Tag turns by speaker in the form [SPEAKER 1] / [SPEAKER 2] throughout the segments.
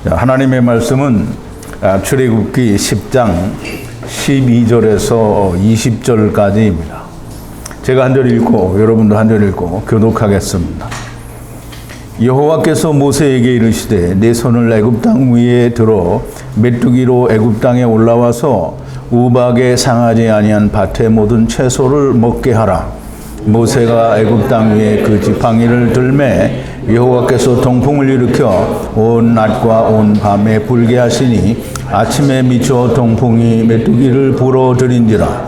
[SPEAKER 1] 하나님의 말씀은 출애굽기 10장 12절에서 20절까지입니다. 제가 한 절 읽고 여러분도 한 절 읽고 교독하겠습니다. 여호와께서 모세에게 이르시되 내 손을 애굽 땅 위에 들어 메뚜기로 애굽 땅에 올라와서 우박에 상하지 아니한 밭의 모든 채소를 먹게 하라. 모세가 애굽 땅 위에 그 지팡이를 들매 여호와께서 동풍을 일으켜 온 낮과 온 밤에 불게 하시니 아침에 미쳐 동풍이 메뚜기를 불어들인지라.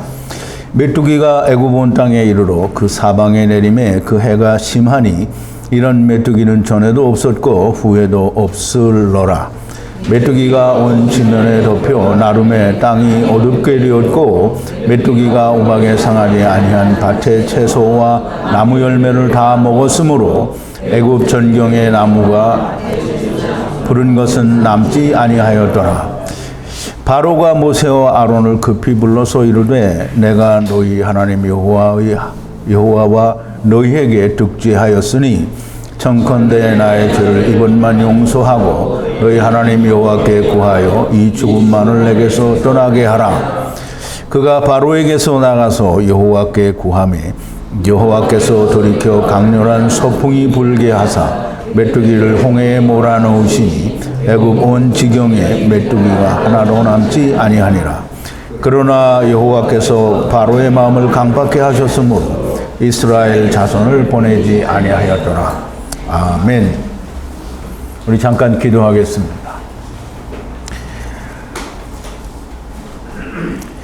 [SPEAKER 1] 메뚜기가 애굽 온 땅에 이르러 그 사방에 내림에 그 해가 심하니 이런 메뚜기는 전에도 없었고 후에도 없을러라. 메뚜기가 온 지면에 덮여 나름에 땅이 어둡게 되었고 메뚜기가 우박에 상하지 아니한 밭의 채소와 나무 열매를 다 먹었으므로 애굽 전경의 나무가 부른 것은 남지 아니하였더라. 바로가 모세와 아론을 급히 불러서 이르되 내가 너희 하나님 여호와와 너희에게 득죄하였으니 청컨대 나의 죄를 이번만 용서하고 너희 하나님 여호와께 구하여 이 죽음만을 내게서 떠나게 하라. 그가 바로에게서 나가서 여호와께 구하매 여호와께서 돌이켜 강렬한 서풍이 불게 하사 메뚜기를 홍해에 몰아넣으시니 애굽 온 지경에 메뚜기가 하나도 남지 아니하니라. 그러나 여호와께서 바로의 마음을 강팍케 하셨으므로 이스라엘 자손을 보내지 아니하였더라. 아멘. 우리 잠깐 기도하겠습니다.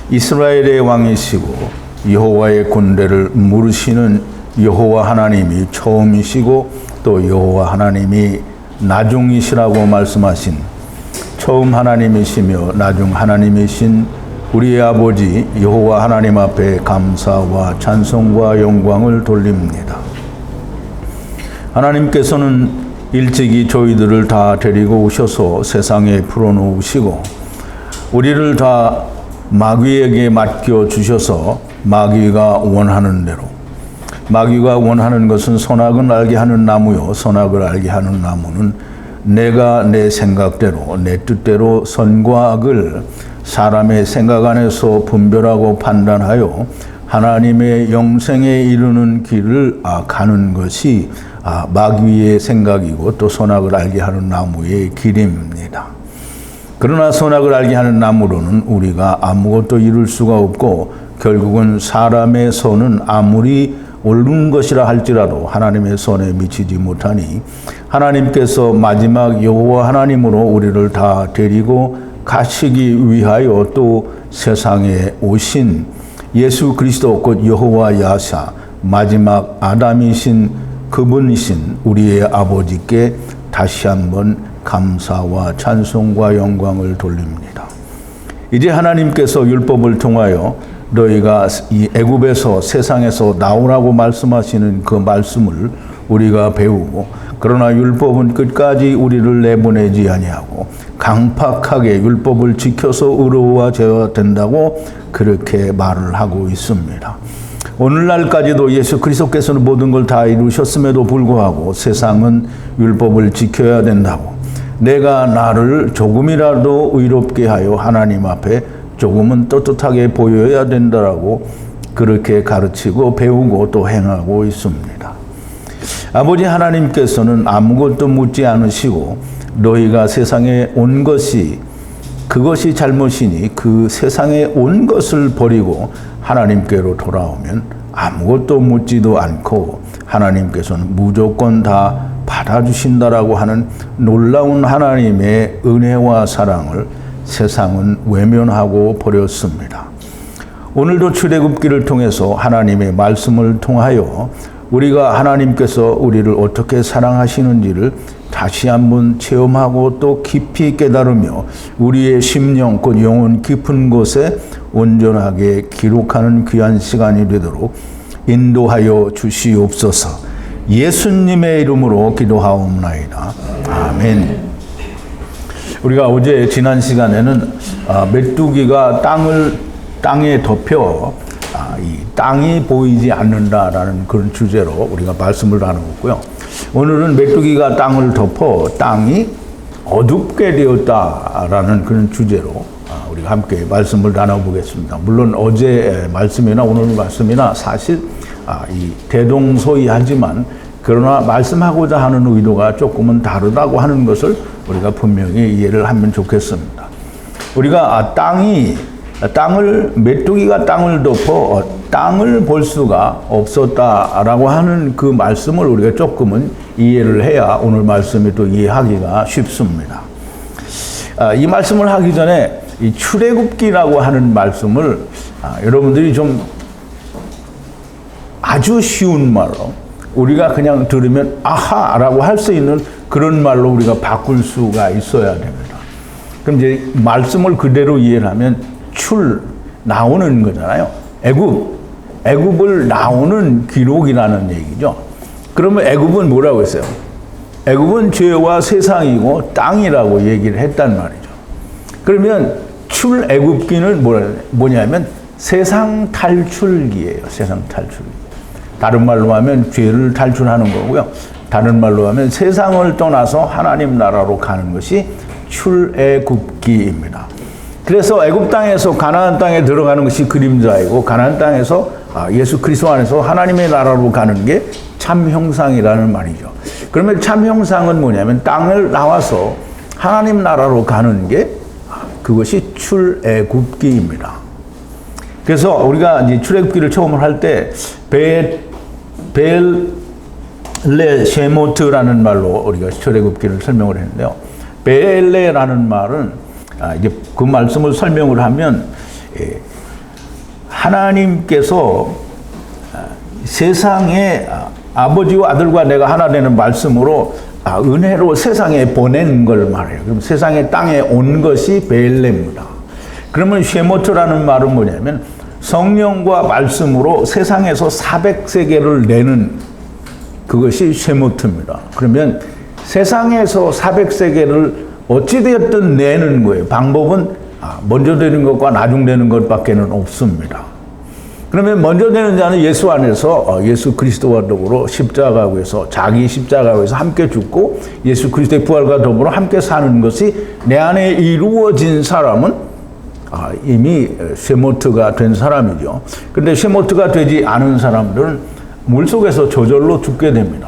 [SPEAKER 1] 이스라엘의 왕이시고 여호와의 군대를 물으시는 여호와 하나님이 처음이시고 또 여호와 하나님이 나중이시라고 말씀하신 처음 하나님이시며 나중 하나님이신 우리의 아버지 여호와 하나님 앞에 감사와 찬송과 영광을 돌립니다. 하나님께서는 일찍이 저희들을 다 데리고 오셔서 세상에 풀어놓으시고 우리를 다 마귀에게 맡겨주셔서 마귀가 원하는 대로, 마귀가 원하는 것은 선악을 알게 하는 나무요 선악을 알게 하는 나무는 내가 내 생각대로 내 뜻대로 선과 악을 사람의 생각 안에서 분별하고 판단하여 하나님의 영생에 이르는 길을 가는 것이 마귀의 생각이고 또 선악을 알게 하는 나무의 길입니다. 그러나 선악을 알게 하는 나무로는 우리가 아무것도 이룰 수가 없고 결국은 사람의 손은 아무리 옳은 것이라 할지라도 하나님의 손에 미치지 못하니 하나님께서 마지막 여호와 하나님으로 우리를 다 데리고 가시기 위하여 또 세상에 오신 예수 그리스도 곧 여호와 야사 마지막 아담이신 그분이신 우리의 아버지께 다시 한번 감사와 찬송과 영광을 돌립니다. 이제 하나님께서 율법을 통하여 너희가 이 애굽에서 세상에서 나오라고 말씀하시는 그 말씀을 우리가 배우고 그러나 율법은 끝까지 우리를 내보내지 아니하고 강팍하게 율법을 지켜서 의로워져야 된다고 그렇게 말을 하고 있습니다. 오늘날까지도 예수 그리스도께서는 모든 걸 다 이루셨음에도 불구하고 세상은 율법을 지켜야 된다고 내가 나를 조금이라도 의롭게 하여 하나님 앞에 조금은 떳떳하게 보여야 된다라고 그렇게 가르치고 배우고 또 행하고 있습니다. 아버지 하나님께서는 아무것도 묻지 않으시고 너희가 세상에 온 것이 그것이 잘못이니 그 세상에 온 것을 버리고 하나님께로 돌아오면 아무것도 묻지도 않고 하나님께서는 무조건 다 받아주신다라고 하는 놀라운 하나님의 은혜와 사랑을 세상은 외면하고 버렸습니다. 오늘도 출애굽기를 통해서 하나님의 말씀을 통하여 우리가 하나님께서 우리를 어떻게 사랑하시는지를 다시 한번 체험하고 또 깊이 깨달으며 우리의 심령 곧 영혼 깊은 곳에 온전하게 기록하는 귀한 시간이 되도록 인도하여 주시옵소서. 예수님의 이름으로 기도하옵나이다. 아멘. 우리가 어제 지난 시간에는 메뚜기가 땅에 덮여 이 땅이 보이지 않는다라는 그런 주제로 우리가 말씀을 나누었고요. 오늘은 메뚜기가 땅을 덮어 땅이 어둡게 되었다라는 그런 주제로 우리가 함께 말씀을 나눠보겠습니다. 물론 어제 말씀이나 오늘 말씀이나 사실 이 대동소이하지만 그러나 말씀하고자 하는 의도가 조금은 다르다고 하는 것을 우리가 분명히 이해를 하면 좋겠습니다. 우리가 땅을 메뚜기가 땅을 덮어 땅을 볼 수가 없었다라고 하는 그 말씀을 우리가 조금은 이해를 해야 오늘 말씀이 또 이해하기가 쉽습니다. 이 말씀을 하기 전에 이 출애굽기라고 하는 말씀을 여러분들이 좀 아주 쉬운 말로 우리가 그냥 들으면 아하라고 할 수 있는 그런 말로 우리가 바꿀 수가 있어야 됩니다. 그럼 이제 말씀을 그대로 이해를 하면 나오는 거잖아요. 애굽을 나오는 기록이라는 얘기죠. 그러면 애굽은 뭐라고 했어요? 애굽은 죄와 세상이고 땅이라고 얘기를 했단 말이죠. 그러면 출애굽기는 뭐냐면 세상 탈출기예요. 세상 탈출기. 다른 말로 하면 죄를 탈출하는 거고요. 다른 말로 하면 세상을 떠나서 하나님 나라로 가는 것이 출애굽기입니다. 그래서 애굽 땅에서 가나안 땅에 들어가는 것이 그림자이고 가나안 땅에서 예수 그리스도 안에서 하나님의 나라로 가는 게 참 형상이라는 말이죠. 그러면 참 형상은 뭐냐면 땅을 나와서 하나님 나라로 가는 게 그것이 출애굽기입니다. 그래서 우리가 이제 출애굽기를 처음 할 때 베엘레 쉐모트라는 말로 우리가 출애굽기를 설명을 했는데요. 베엘레라는 말은 이제 그 말씀을 설명을 하면 하나님께서 세상에 아버지와 아들과 내가 하나 되는 말씀으로 은혜로 세상에 보낸 걸 말해요. 그럼 세상에 땅에 온 것이 베엘레입니다. 그러면 쉐모트라는 말은 뭐냐면 성령과 말씀으로 세상에서 400세계를 내는 그것이 쉐모트입니다. 그러면 세상에서 400세계를 어찌되었든 내는 거예요. 방법은 먼저 되는 것과 나중 되는 것밖에는 없습니다. 그러면 먼저 되는 자는 예수 안에서 예수 그리스도와 더불어 십자가에서 자기 십자가에서 함께 죽고 예수 그리스도의 부활과 더불어 함께 사는 것이 내 안에 이루어진 사람은 이미 쉐모트가 된 사람이죠. 그런데 쉐모트가 되지 않은 사람들은 물속에서 저절로 죽게 됩니다.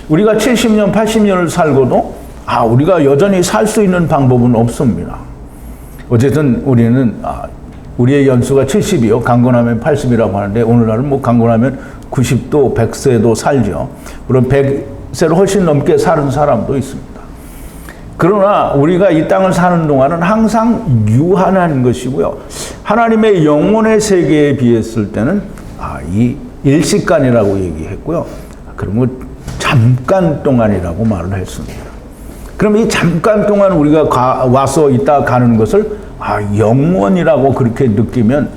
[SPEAKER 1] 우리가 70년, 80년을 살고도 우리가 여전히 살 수 있는 방법은 없습니다. 어쨌든 우리는 우리의 연수가 70이요. 강건하면 80이라고 하는데 오늘날은 뭐 강건하면 90도, 100세도 살죠. 물론 100세를 훨씬 넘게 사는 사람도 있습니다. 그러나 우리가 이 땅을 사는 동안은 항상 유한한 것이고요. 하나님의 영혼의 세계에 비했을 때는 이 일시간이라고 얘기했고요. 그런 거 잠깐 동안이라고 말을 했습니다. 그럼 이 잠깐 동안 우리가 와서 있다 가는 것을 영원이라고 그렇게 느끼면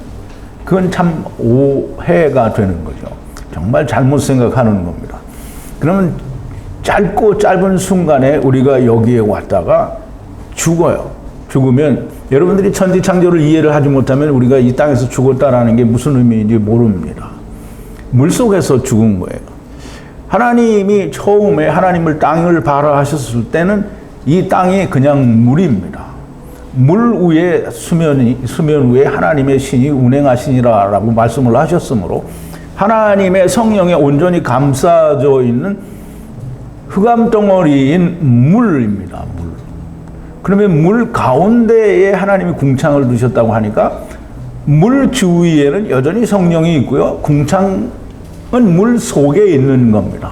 [SPEAKER 1] 그건 참 오해가 되는 거죠. 정말 잘못 생각하는 겁니다. 그러면 짧고 짧은 순간에 우리가 여기에 왔다가 죽어요. 죽으면 여러분들이 천지창조를 이해를 하지 못하면 우리가 이 땅에서 죽었다라는 게 무슨 의미인지 모릅니다. 물속에서 죽은 거예요. 하나님이 처음에 하나님을 땅을 발화하셨을 때는 이 땅이 그냥 물입니다. 물 위에 수면 위에 하나님의 신이 운행하시니라라고 말씀을 하셨으므로 하나님의 성령에 온전히 감싸져 있는 흑암 덩어리인 물입니다. 물. 그러면 물 가운데에 하나님이 궁창을 두셨다고 하니까 물 주위에는 여전히 성령이 있고요. 궁창은 물 속에 있는 겁니다.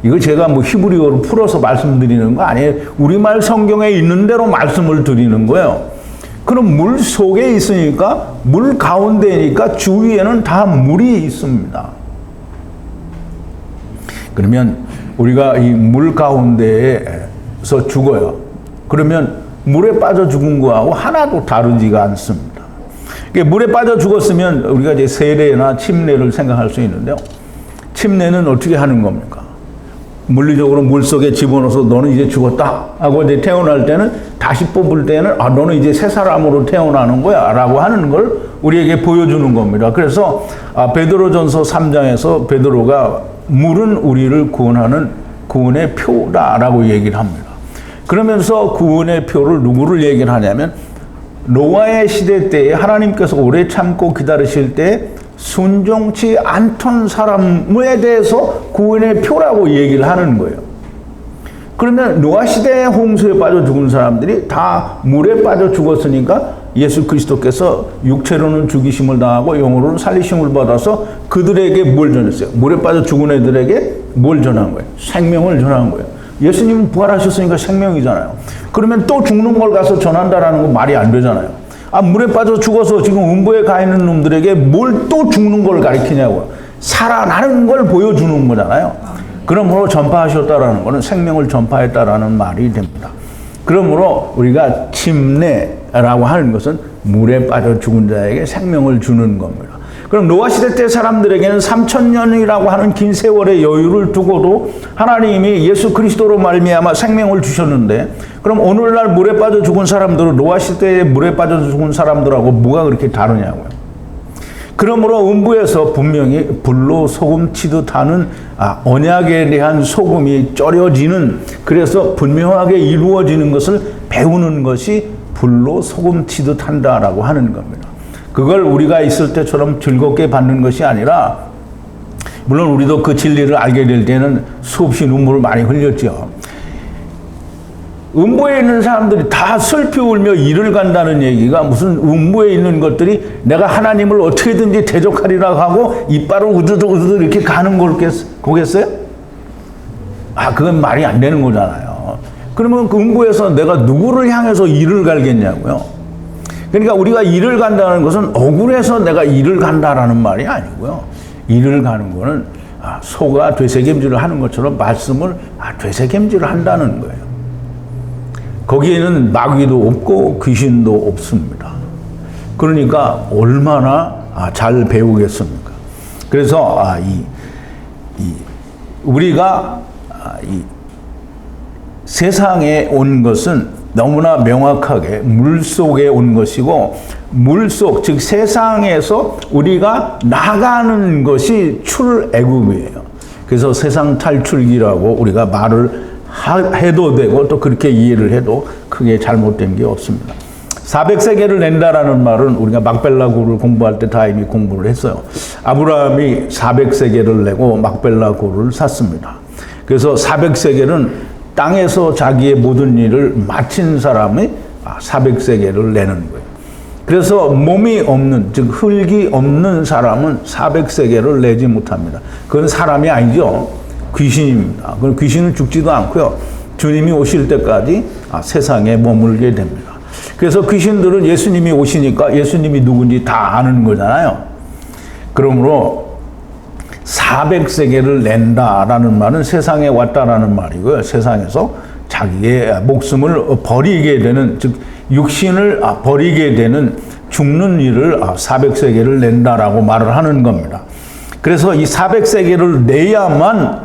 [SPEAKER 1] 이거 제가 뭐 히브리어로 풀어서 말씀드리는 거 아니에요. 우리말 성경에 있는 대로 말씀을 드리는 거예요. 그럼 물 속에 있으니까 물 가운데니까 주위에는 다 물이 있습니다. 그러면 우리가 이 물 가운데에서 죽어요. 그러면 물에 빠져 죽은 거하고 하나도 다르지가 않습니다. 물에 빠져 죽었으면 우리가 이제 세례나 침례를 생각할 수 있는데요. 침례는 어떻게 하는 겁니까? 물리적으로 물 속에 집어넣어서 너는 이제 죽었다 하고 이제 태어날 때는 다시 뽑을 때는 너는 이제 새 사람으로 태어나는 거야 라고 하는 걸 우리에게 보여주는 겁니다. 그래서 베드로전서 3장에서 베드로가 물은 우리를 구원하는 구원의 표다라고 얘기를 합니다. 그러면서 구원의 표를 누구를 얘기를 하냐면 노아의 시대 때에 하나님께서 오래 참고 기다리실 때 순종치 않던 사람에 대해서 구원의 표라고 얘기를 하는 거예요. 그러면 노아 시대의 홍수에 빠져 죽은 사람들이 다 물에 빠져 죽었으니까 예수 그리스도께서 육체로는 죽이심을 당하고 영으로는 살리심을 받아서 그들에게 뭘 전했어요? 물에 빠져 죽은 애들에게 뭘 전한 거예요? 생명을 전한 거예요. 예수님은 부활하셨으니까 생명이잖아요. 그러면 또 죽는 걸 가서 전한다라는 건 말이 안 되잖아요. 물에 빠져 죽어서 지금 음부에 가 있는 놈들에게 뭘 또 죽는 걸 가리키냐고요. 살아나는 걸 보여주는 거잖아요. 그러므로 전파하셨다라는 것은 생명을 전파했다라는 말이 됩니다. 그러므로 우리가 침례라고 하는 것은 물에 빠져 죽은 자에게 생명을 주는 겁니다. 그럼 노아 시대 때 사람들에게는 3000년이라고 하는 긴 세월의 여유를 두고도 하나님이 예수 그리스도로 말미암아 생명을 주셨는데, 그럼 오늘날 물에 빠져 죽은 사람들은 노아 시대에 물에 빠져 죽은 사람들하고 뭐가 그렇게 다르냐고요. 그러므로 음부에서 분명히 불로 소금 치듯 하는 언약에 대한 소금이 졸여지는, 그래서 분명하게 이루어지는 것을 배우는 것이 불로 소금 치듯 한다라고 하는 겁니다. 그걸 우리가 있을 때처럼 즐겁게 받는 것이 아니라, 물론 우리도 그 진리를 알게 될 때는 수없이 눈물을 많이 흘렸죠. 음부에 있는 사람들이 다 슬피 울며 이를 간다는 얘기가 무슨 음부에 있는 것들이 내가 하나님을 어떻게든지 대적하리라 하고 이빨을 우두둑 이렇게 가는 거겠어요? 그건 말이 안 되는 거잖아요. 그러면 그 음부에서 내가 누구를 향해서 이를 갈겠냐고요. 그러니까 우리가 이를 간다는 것은 억울해서 내가 이를 간다라는 말이 아니고요. 이를 가는 거는 소가 되새김질을 하는 것처럼 말씀을 되새김질을 한다는 거예요. 거기에는 마귀도 없고 귀신도 없습니다. 그러니까 얼마나 잘 배우겠습니까? 그래서 우리가 이 세상에 온 것은 너무나 명확하게 물속에 온 것이고, 물속, 즉 세상에서 우리가 나가는 것이 출애굽이에요. 그래서 세상 탈출기라고 우리가 말을 해도 되고 또 그렇게 이해를 해도 크게 잘못된 게 없습니다. 400세계를 낸다라는 말은 우리가 막벨라고를 공부할 때 다 이미 공부를 했어요. 아브라함이 400세계를 내고 막벨라고를 샀습니다. 그래서 400세계는 땅에서 자기의 모든 일을 마친 사람이 400세계를 내는 거예요. 그래서 몸이 없는, 즉 흙이 없는 사람은 400세계를 내지 못합니다. 그건 사람이 아니죠. 귀신입니다. 그럼 귀신은 죽지도 않고요. 주님이 오실 때까지 세상에 머물게 됩니다. 그래서 귀신들은 예수님이 오시니까 예수님이 누군지 다 아는 거잖아요. 그러므로 400세계를 낸다라는 말은 세상에 왔다라는 말이고요. 세상에서 자기의 목숨을 버리게 되는, 즉 육신을 버리게 되는 죽는 일을 400세계를 낸다라고 말을 하는 겁니다. 그래서 이 400세계를 내야만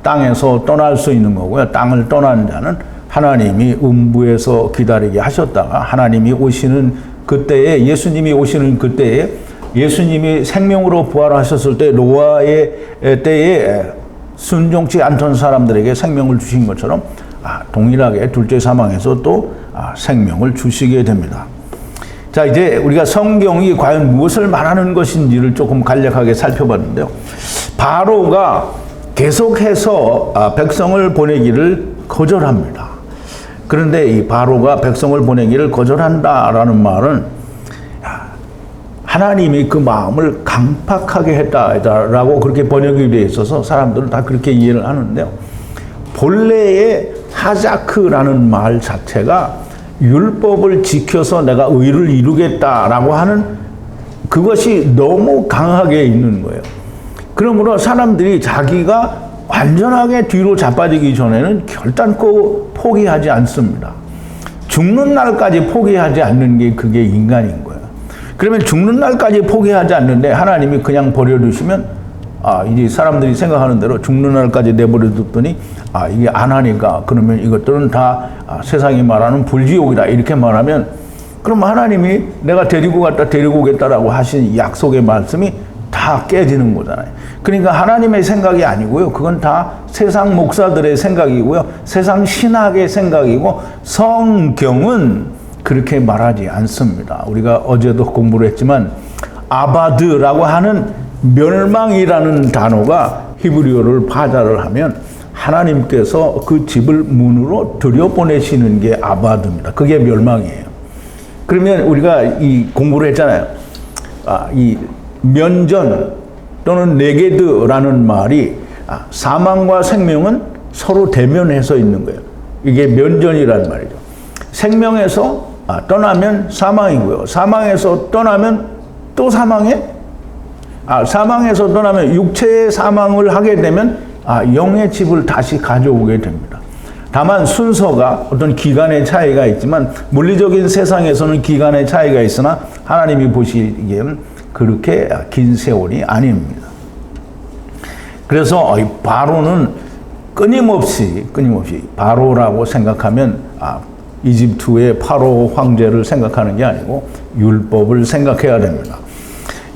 [SPEAKER 1] 땅에서 떠날 수 있는 거고요. 땅을 떠난 자는 하나님이 음부에서 기다리게 하셨다가 하나님이 오시는 그때에, 예수님이 오시는 그때에, 예수님이 생명으로 부활하셨을 때 노아의 때에 순종치 않던 사람들에게 생명을 주신 것처럼 동일하게 둘째 사망에서 또 생명을 주시게 됩니다. 자, 이제 우리가 성경이 과연 무엇을 말하는 것인지를 조금 간략하게 살펴봤는데요. 바로가 계속해서 백성을 보내기를 거절합니다. 그런데 이 바로가 백성을 보내기를 거절한다라는 말은 하나님이 그 마음을 강팍하게 했다라고 그렇게 번역이 되어 있어서 사람들은 다 그렇게 이해를 하는데요. 본래의 하자크라는 말 자체가 율법을 지켜서 내가 의를 이루겠다라고 하는 그것이 너무 강하게 있는 거예요. 그러므로 사람들이 자기가 완전하게 뒤로 자빠지기 전에는 결단코 포기하지 않습니다. 죽는 날까지 포기하지 않는 게 그게 인간인 거예요. 그러면 죽는 날까지 포기하지 않는데 하나님이 그냥 버려두시면 이제 사람들이 생각하는 대로 죽는 날까지 내버려뒀더니 이게 안 하니까 그러면 이것들은 다 세상이 말하는 불지옥이다 이렇게 말하면, 그럼 하나님이 내가 데리고 갔다 데리고 오겠다라고 하신 약속의 말씀이 다 깨지는 거잖아요. 그러니까 하나님의 생각이 아니고요. 그건 다 세상 목사들의 생각이고요. 세상 신학의 생각이고 성경은 그렇게 말하지 않습니다. 우리가 어제도 공부를 했지만 아바드라고 하는 멸망이라는 단어가 히브리어를 파자를 하면 하나님께서 그 집을 문으로 들여보내시는 게 아바드입니다. 그게 멸망이에요. 그러면 우리가 이 공부를 했잖아요. 이 면전 또는 네게드라는 말이 사망과 생명은 서로 대면해서 있는 거예요. 이게 면전이라는 말이죠. 생명에서 떠나면 사망이고요. 사망에서 떠나면 또 사망에 사망에서 떠나면 육체의 사망을 하게 되면 영의 집을 다시 가져오게 됩니다. 다만 순서가 어떤 기간의 차이가 있지만 물리적인 세상에서는 기간의 차이가 있으나 하나님이 보시기에는 그렇게 긴 세월이 아닙니다. 그래서 바로는 끊임없이 바로라고 생각하면 이집트의 파로 황제를 생각하는 게 아니고 율법을 생각해야 됩니다.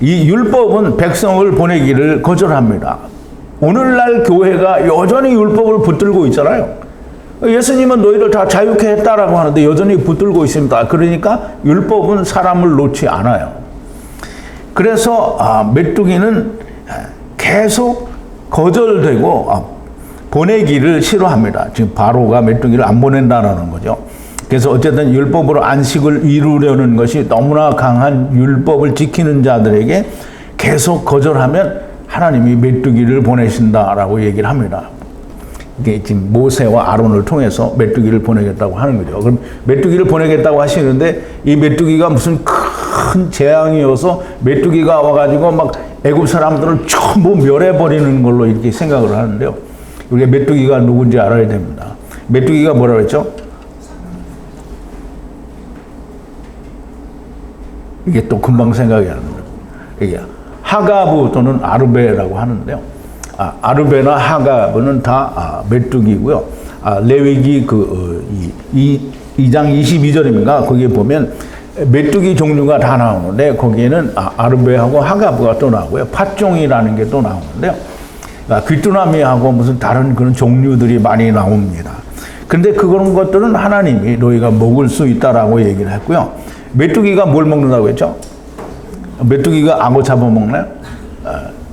[SPEAKER 1] 이 율법은 백성을 보내기를 거절합니다. 오늘날 교회가 여전히 율법을 붙들고 있잖아요. 예수님은 너희를 다 자유케 했다라고 하는데 여전히 붙들고 있습니다. 그러니까 율법은 사람을 놓지 않아요. 그래서 메뚜기는 계속 거절되고 보내기를 싫어합니다. 지금 바로가 메뚜기를 안 보낸다는 거죠. 그래서 어쨌든 율법으로 안식을 이루려는 것이 너무나 강한 율법을 지키는 자들에게 계속 거절하면 하나님이 메뚜기를 보내신다라고 얘기를 합니다. 이게 지금 모세와 아론을 통해서 메뚜기를 보내겠다고 하는 거죠. 그럼 메뚜기를 보내겠다고 하시는데 이 메뚜기가 무슨 큰 재앙이어서 메뚜기가 와가지고 막 애굽 사람들을 전부 멸해버리는 걸로 이렇게 생각을 하는데요. 우리가 메뚜기가 누군지 알아야 됩니다. 메뚜기가 뭐라고 했죠? 이게 또 금방 생각이 안 나요. 이게 하가브 또는 아르베라고 하는데요. 아르베나 하가브는 다 메뚜기고요. 레위기 2장 22절입니다. 거기에 보면 메뚜기 종류가 다 나오는데 거기에는 아르베하고 하가브가 또 나오고요. 팥종이라는 게 또 나오는데요. 귀뚜라미하고 무슨 다른 그런 종류들이 많이 나옵니다. 근데 그런 것들은 하나님이 너희가 먹을 수 있다라고 얘기를 했고요. 메뚜기가 뭘 먹는다고 했죠? 메뚜기가 악어 잡아먹나요?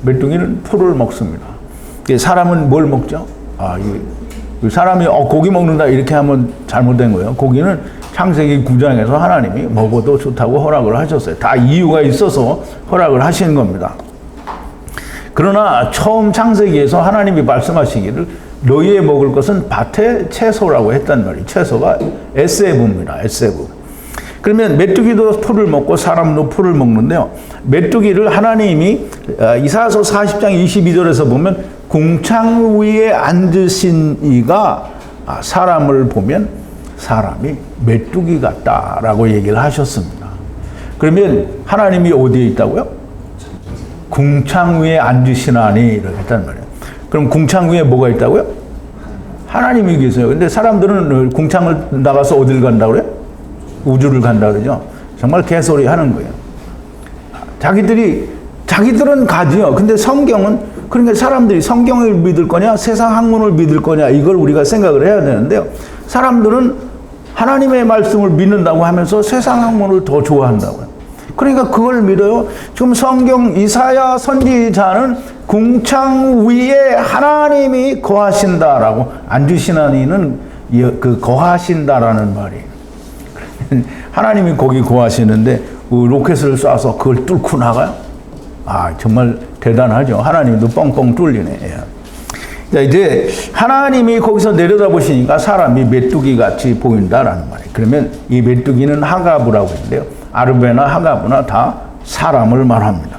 [SPEAKER 1] 메뚜기는 풀을 먹습니다. 사람은 뭘 먹죠? 사람이 고기 먹는다 이렇게 하면 잘못된 거예요. 고기는 창세기 9장에서 하나님이 먹어도 좋다고 허락을 하셨어요. 다 이유가 있어서 허락을 하시는 겁니다. 그러나 처음 창세기에서 하나님이 말씀하시기를 너희의 먹을 것은 밭의 채소라고 했단 말이에요. 채소가 에세브입니다. 에세브. 그러면 메뚜기도 풀을 먹고 사람도 풀을 먹는데요. 메뚜기를 하나님이 이사야서 40장 22절에서 보면 궁창 위에 앉으신 이가 사람을 보면 사람이 메뚜기 같다라고 얘기를 하셨습니다. 그러면 하나님이 어디에 있다고요? 궁창 위에 앉으시나니 이렇게 했단 말이에요. 그럼 궁창 위에 뭐가 있다고요? 하나님이 계세요. 근데 사람들은 궁창을 나가서 어딜 간다고 그래요? 우주를 간다 그러죠. 정말 개소리 하는 거예요. 자기들은 가지요. 근데 성경은 그러니까 사람들이 성경을 믿을 거냐 세상 학문을 믿을 거냐 이걸 우리가 생각을 해야 되는데요. 사람들은 하나님의 말씀을 믿는다고 하면서 세상 학문을 더 좋아한다고요. 그러니까 그걸 믿어요. 지금 성경 이사야 선지자는 궁창 위에 하나님이 거하신다라고 앉으시나니는 그 거하신다라는 말이에요. 하나님이 거기 거하시는데 로켓을 쏴서 그걸 뚫고 나가요? 정말 대단하죠. 하나님도 뻥뻥 뚫리네. 자, 이제 하나님이 거기서 내려다보시니까 사람이 메뚜기 같이 보인다라는 말이에요. 그러면 이 메뚜기는 하가브라고 했는데요. 아르베나 하가브나 다 사람을 말합니다.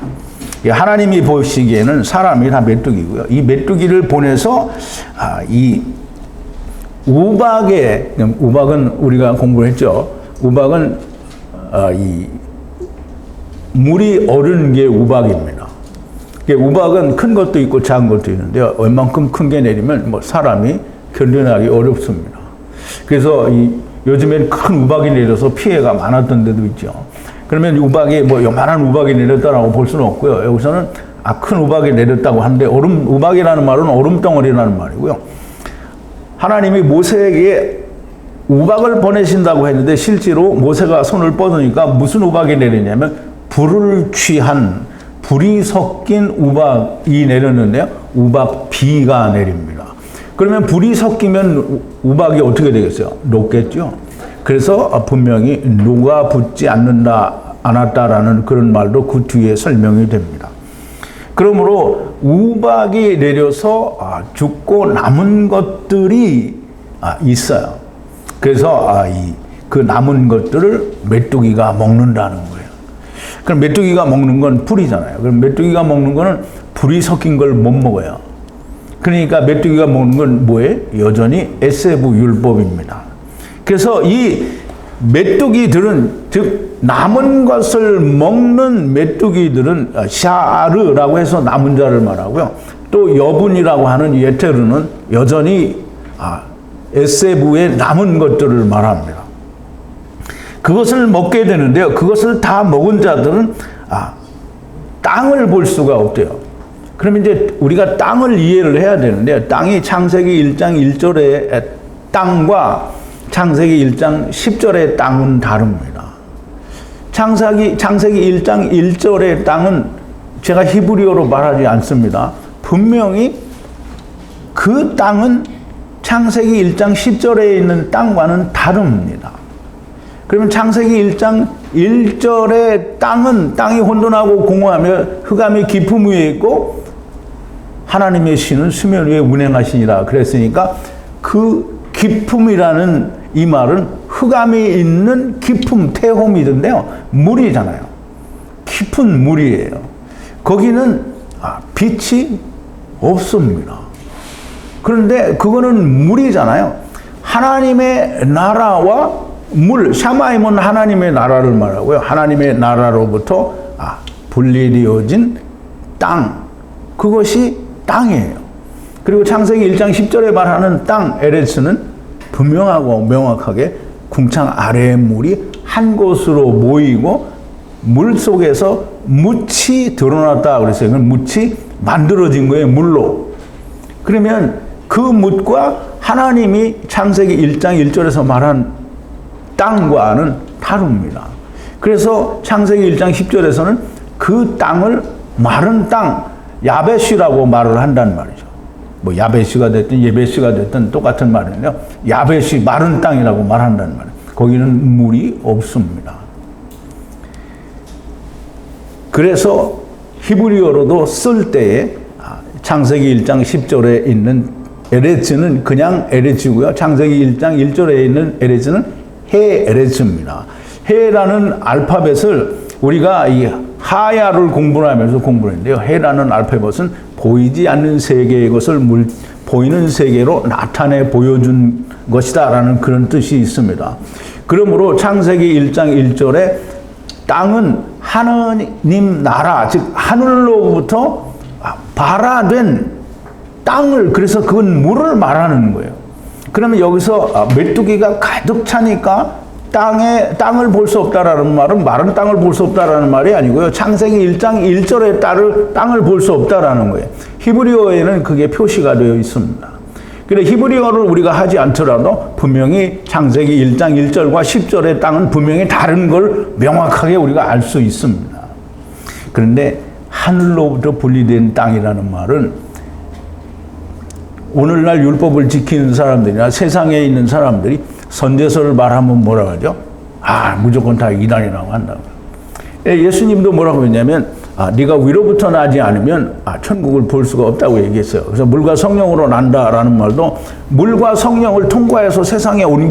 [SPEAKER 1] 하나님이 보시기에는 사람이 다 메뚜기고요. 이 메뚜기를 보내서 이 우박은 우리가 공부했죠. 우박은 이 물이 어른 게 우박입니다. 우박은 큰 것도 있고 작은 것도 있는데요. 얼만큼 큰 게 내리면 사람이 견뎌나기 어렵습니다. 그래서 요즘엔 큰 우박이 내려서 피해가 많았던 데도 있죠. 그러면 우박이 요만한 우박이 내렸다라고 볼 수는 없고요. 여기서는 큰 우박이 내렸다고 하는데 우박이라는 말은 얼음덩어리라는 말이고요. 하나님이 모세에게 우박을 보내신다고 했는데 실제로 모세가 손을 뻗으니까 무슨 우박이 내리냐면 불을 취한 불이 섞인 우박이 내렸는데요. 우박비가 내립니다. 그러면 불이 섞이면 우박이 어떻게 되겠어요? 녹겠죠. 그래서 분명히 녹아 붙지 않았다라는 그런 말도 그 뒤에 설명이 됩니다. 그러므로 우박이 내려서 죽고 남은 것들이 있어요. 그래서 그 남은 것들을 메뚜기가 먹는다는 거예요. 그럼 메뚜기가 먹는 건 풀이잖아요. 그럼 메뚜기가 먹는 거는 불이 섞인 걸 못 먹어요. 그러니까 메뚜기가 먹는 건 뭐예요? 여전히 에세부 율법입니다. 그래서 이 메뚜기들은, 즉 남은 것을 먹는 메뚜기들은 샤르라고 해서 남은 자를 말하고요. 또 여분이라고 하는 예테르는 여전히 에세부의 남은 것들을 말합니다. 그것을 먹게 되는데요. 그것을 다 먹은 자들은 땅을 볼 수가 없대요. 그러면 이제 우리가 땅을 이해를 해야 되는데, 땅이 창세기 1장 1절의 땅과 창세기 1장 10절의 땅은 다릅니다. 창세기 1장 1절의 땅은 제가 히브리어로 말하지 않습니다. 분명히 그 땅은 창세기 1장 10절에 있는 땅과는 다릅니다. 그러면 창세기 1장 1절의 땅이 혼돈하고 공허하며 흑암이 깊음 위에 있고 하나님의 신은 수면 위에 운행하시니라 그랬으니까 그 깊음이라는 이 말은 흑암이 있는 깊음, 태홈이던데요. 물이잖아요. 깊은 물이에요. 거기는 빛이 없습니다. 그런데 그거는 물이잖아요. 하나님의 나라와 물, 샤마임은 하나님의 나라를 말하고요. 하나님의 나라로부터 분리되어진 땅, 그것이 땅이에요. 그리고 창세기 1장 10절에 말하는 땅, 에레스는 분명하고 명확하게 궁창 아래의 물이 한 곳으로 모이고 물 속에서 묻이 드러났다 그랬어요. 묻이 만들어진 거예요, 물로. 그러면 그 묻과 하나님이 창세기 1장 1절에서 말한 땅과는 다릅니다. 그래서 창세기 1장 10절에서는 그 땅을 마른 땅, 야베시라고 말을 한다는 말이죠. 뭐 야베시가 됐든 예베시가 됐든 똑같은 말이에요. 야베시, 마른 땅이라고 말한다는 말이에요. 거기는 물이 없습니다. 그래서 히브리어로도 쓸 때에 창세기 1장 10절에 있는 에레츠는 그냥 에레츠고요. 창세기 1장 1절에 있는 에레츠는 해 에레츠입니다. 해라는 알파벳을 우리가 이 하야를 공부하면서 공부했는데요. 해라는 알파벳은 보이지 않는 세계의 것을 보이는 세계로 나타내 보여준 것이다라는 그런 뜻이 있습니다. 그러므로 창세기 1장 1절에 땅은 하느님 나라, 즉 하늘로부터 발화된 땅을, 그래서 그건 물을 말하는 거예요. 그러면 여기서 메뚜기가 가득 차니까 땅을 볼 수 없다라는 말은 마른 땅을 볼 수 없다라는 말이 아니고요. 창세기 1장 1절의 땅을 볼 수 없다라는 거예요. 히브리어에는 그게 표시가 되어 있습니다. 그래 히브리어를 우리가 하지 않더라도 분명히 창세기 1장 1절과 10절의 땅은 분명히 다른 걸 명확하게 우리가 알 수 있습니다. 그런데 하늘로부터 분리된 땅이라는 말은 오늘날 율법을 지키는 사람들이나 세상에 있는 사람들이 선제서를 말하면 뭐라고 하죠? 무조건 다 이단이라고 한다고. 예수님도 뭐라고 했냐면 네가 위로부터 나지 않으면 천국을 볼 수가 없다고 얘기했어요. 그래서 물과 성령으로 난다라는 말도 물과 성령을 통과해서 세상에 온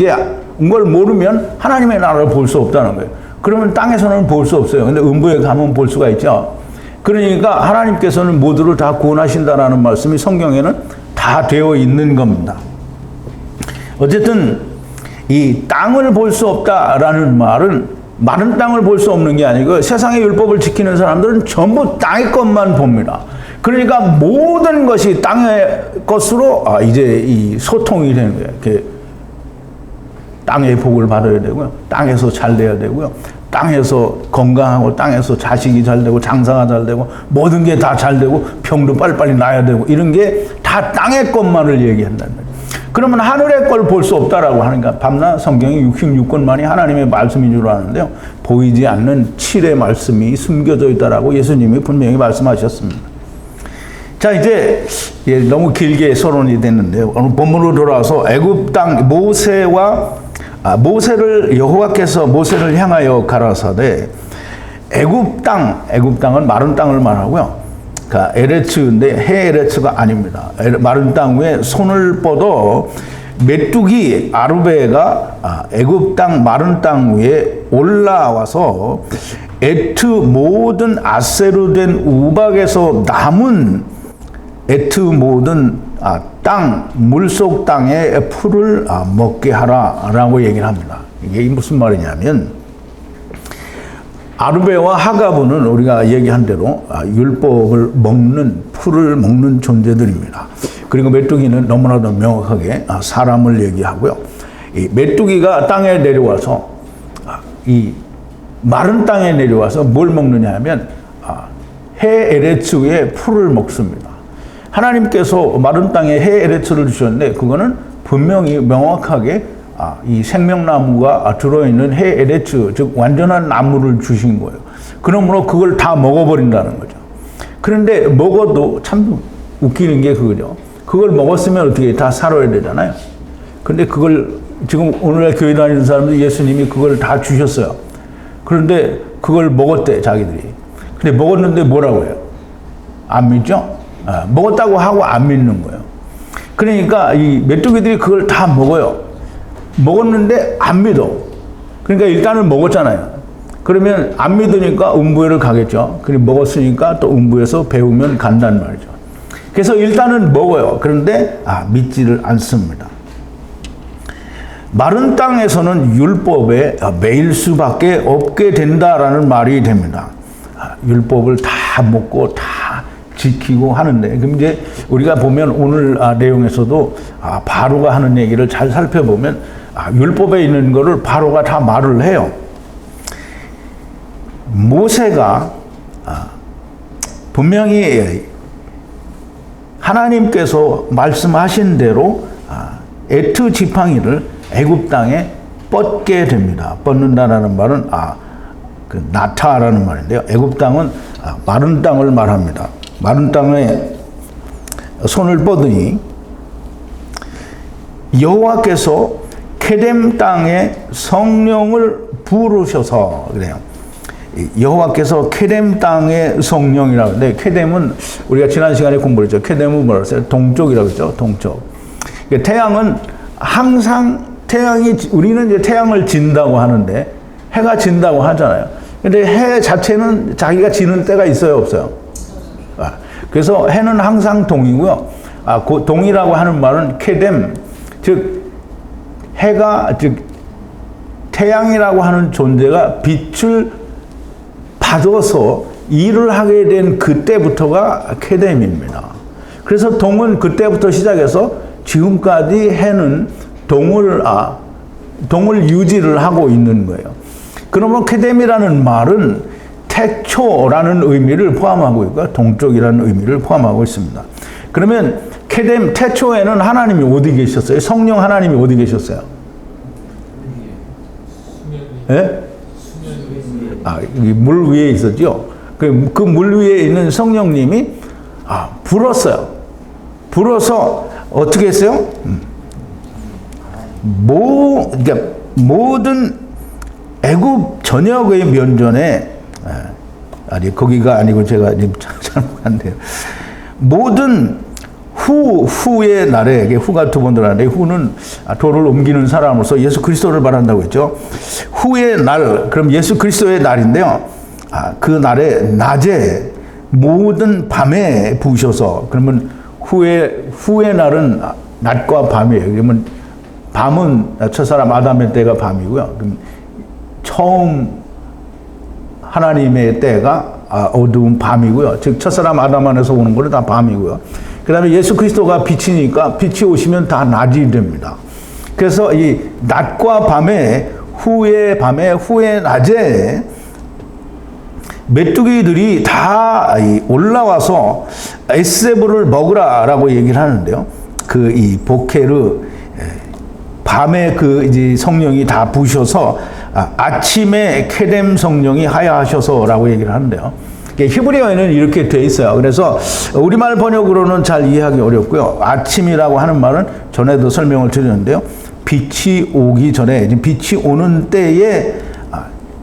[SPEAKER 1] 걸 모르면 하나님의 나라를 볼 수 없다는 거예요. 그러면 땅에서는 볼 수 없어요. 근데 음부에 가면 볼 수가 있죠. 그러니까 하나님께서는 모두를 다 구원하신다라는 말씀이 성경에는 다 되어 있는 겁니다. 어쨌든 이 땅을 볼 수 없다라는 말은 마른 땅을 볼 수 없는 게 아니고 세상의 율법을 지키는 사람들은 전부 땅의 것만 봅니다. 그러니까 모든 것이 땅의 것으로 이제 이 소통이 되는 거예요. 이렇게 땅의 복을 받아야 되고요. 땅에서 잘 돼야 되고요. 땅에서 건강하고 땅에서 자식이 잘 되고 장사가 잘 되고 모든 게 다 잘 되고 병도 빨리빨리 나야 되고 이런 게 다 땅의 것만을 얘기한다는 거예요. 그러면 하늘의 걸 볼 수 없다라고 하니까 밤낮 성경이 66권만이 하나님의 말씀인 줄 아는데요. 보이지 않는 7의 말씀이 숨겨져 있다라고 예수님이 분명히 말씀하셨습니다. 자, 이제 너무 길게 서론이 됐는데요. 오늘 본문으로 돌아와서 애굽 땅 모세를 여호와께서 모세를 향하여 가라사대 애굽 땅은 마른 땅을 말하고요. 그러니까 에레츠인데 해 에레츠가 아닙니다. 마른 땅 위에 손을 뻗어 메뚜기 아르베가 애굽 땅 마른 땅 위에 올라와서 에트 모든 아세로 된 우박에서 남은 에트 모든 땅 물속 땅의 풀을 먹게 하라라고 얘기를 합니다. 이게 무슨 말이냐면 아르베와 하가브는 우리가 얘기한 대로 율법을 먹는 풀을 먹는 존재들입니다. 그리고 메뚜기는 너무나도 명확하게 사람을 얘기하고요. 이 메뚜기가 땅에 내려와서 이 마른 땅에 내려와서 뭘 먹느냐 하면 해 에레츠의 풀을 먹습니다. 하나님께서 마른 땅에 해 에레츠를 주셨는데 그거는 분명히 명확하게 이 생명나무가 들어있는 해 에레츠, 즉 완전한 나무를 주신 거예요. 그러므로 그걸 다 먹어버린다는 거죠. 그런데 먹어도 참 웃기는 게 그거죠. 그걸 먹었으면 어떻게 다 살아야 되잖아요. 근데 그걸 지금 오늘날 교회 다니는 사람들 예수님이 그걸 다 주셨어요. 그런데 그걸 먹었대 자기들이. 근데 먹었는데 뭐라고 해요? 안 믿죠? 먹었다고 하고 안 믿는 거예요. 그러니까 이 메뚜기들이 그걸 다 먹어요. 먹었는데 안 믿어. 그러니까 일단은 먹었잖아요. 그러면 안 믿으니까 음부에를 가겠죠. 그리고 먹었으니까 또 음부에서 배우면 간단 말이죠. 그래서 일단은 먹어요. 그런데 믿지를 않습니다. 마른 땅에서는 율법에 매일 수밖에 없게 된다라는 말이 됩니다. 율법을 다 먹고 다 지키고 하는데, 그럼 이제 우리가 보면 오늘 내용에서도 바로가 하는 얘기를 잘 살펴보면 율법에 있는 거를 바로가 다 말을 해요. 모세가 분명히 하나님께서 말씀하신 대로 에트 지팡이를 애굽 땅에 뻗게 됩니다. 뻗는다라는 말은 그 나타라는 말인데요. 애굽 땅은 마른 땅을 말합니다. 마른 땅에 손을 뻗으니 여호와께서 케뎀 땅에 성령을 부르셔서 그래요. 여호와께서 케뎀 땅의 성령이라고 하는데 케뎀은 우리가 지난 시간에 공부했죠. 케뎀은 뭐라고 했어요? 동쪽이라고 했죠. 동쪽. 태양은 항상 우리는 이제 태양을 진다고 하는데 해가 진다고 하잖아요. 근데 해 자체는 자기가 지는 때가 있어요, 없어요? 그래서 해는 항상 동이고요. 그 동이라고 하는 말은 케뎀, 즉 해가 즉 태양이라고 하는 존재가 빛을 받아서 일을 하게 된 그때부터가 케뎀입니다. 그래서 동은 그때부터 시작해서 지금까지 해는 동을 유지를 하고 있는 거예요. 그러면 케뎀이라는 말은 태초라는 의미를 포함하고 있고 동쪽이라는 의미를 포함하고 있습니다. 그러면 케뎀 태초에는 하나님이 어디 계셨어요? 성령 하나님이 어디 계셨어요? 예? 물 위에 있었죠. 그 물 위에 있는 성령님이 불었어요. 불어서 어떻게 했어요? 그러니까 모든 애굽 전역의 면전에 거기가 아니고 제가 잘못한데요. 모든 후의 날에, 후가 두 번 들어가는데 후는 돌을 옮기는 사람으로서 예수 그리스도를 말한다고 했죠. 후의 날, 그럼 예수 그리스도의 날인데요. 그 날에 낮에 모든 밤에 부으셔서, 그러면 후의 날은 낮과 밤이에요. 그러면 밤은 첫사람 아담의 때가 밤이고요. 그럼 처음 하나님의 때가 어두운 밤이고요. 즉 첫사람 아담 안에서 오는 거는 다 밤이고요. 그 다음에 예수 그리스도가 빛이니까 빛이 오시면 다 낮이 됩니다. 그래서 이 낮과 밤에 후에 밤에 후에 낮에 메뚜기들이 다 올라와서 에세보를 먹으라라고 얘기를 하는데요. 그 이 보케르 밤에 그 이제 성령이 다 부셔서 아침에 케뎀 성령이 하야하셔서라고 얘기를 하는데요. 히브리어에는 이렇게 돼 있어요. 그래서 우리말 번역으로는 잘 이해하기 어렵고요. 아침이라고 하는 말은 전에도 설명을 드렸는데요. 빛이 오기 전에, 빛이 오는 때에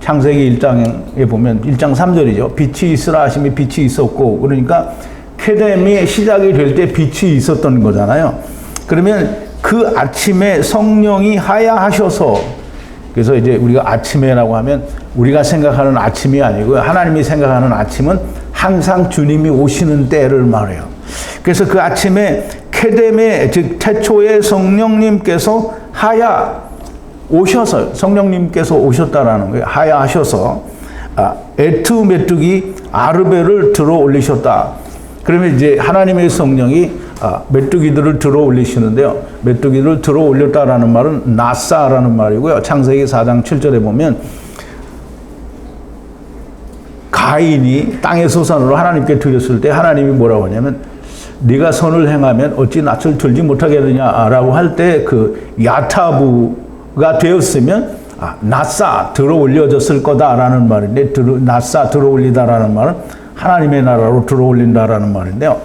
[SPEAKER 1] 창세기 1장에 보면 1장 3절이죠. 빛이 있으라 하심이 빛이 있었고, 그러니까 케뎀이 시작이 될 때 빛이 있었던 거잖아요. 그러면 그 아침에 성령이 하야하셔서, 그래서 이제 우리가 아침에라고 하면 우리가 생각하는 아침이 아니고요. 하나님이 생각하는 아침은 항상 주님이 오시는 때를 말해요. 그래서 그 아침에 케뎀의, 즉 태초의 성령님께서 오셔서, 성령님께서 오셨다라는 거예요. 하야하셔서 에트 메뚜기 아르베를 들어 올리셨다. 그러면 이제 하나님의 성령이 메뚜기들을 들어 올리시는데요. 메뚜기들을 들어 올렸다라는 말은 나사라는 말이고요. 창세기 4장 7절에 보면 가인이 땅의 소산으로 하나님께 드렸을 때 하나님이 뭐라고 하냐면 네가 선을 행하면 어찌 낯을 들지 못하겠느냐라고 할 때 그 야타부가 되었으면 나사 들어 올려졌을 거다라는 말인데, 나사 들어 올리다라는 말은 하나님의 나라로 들어 올린다라는 말인데요.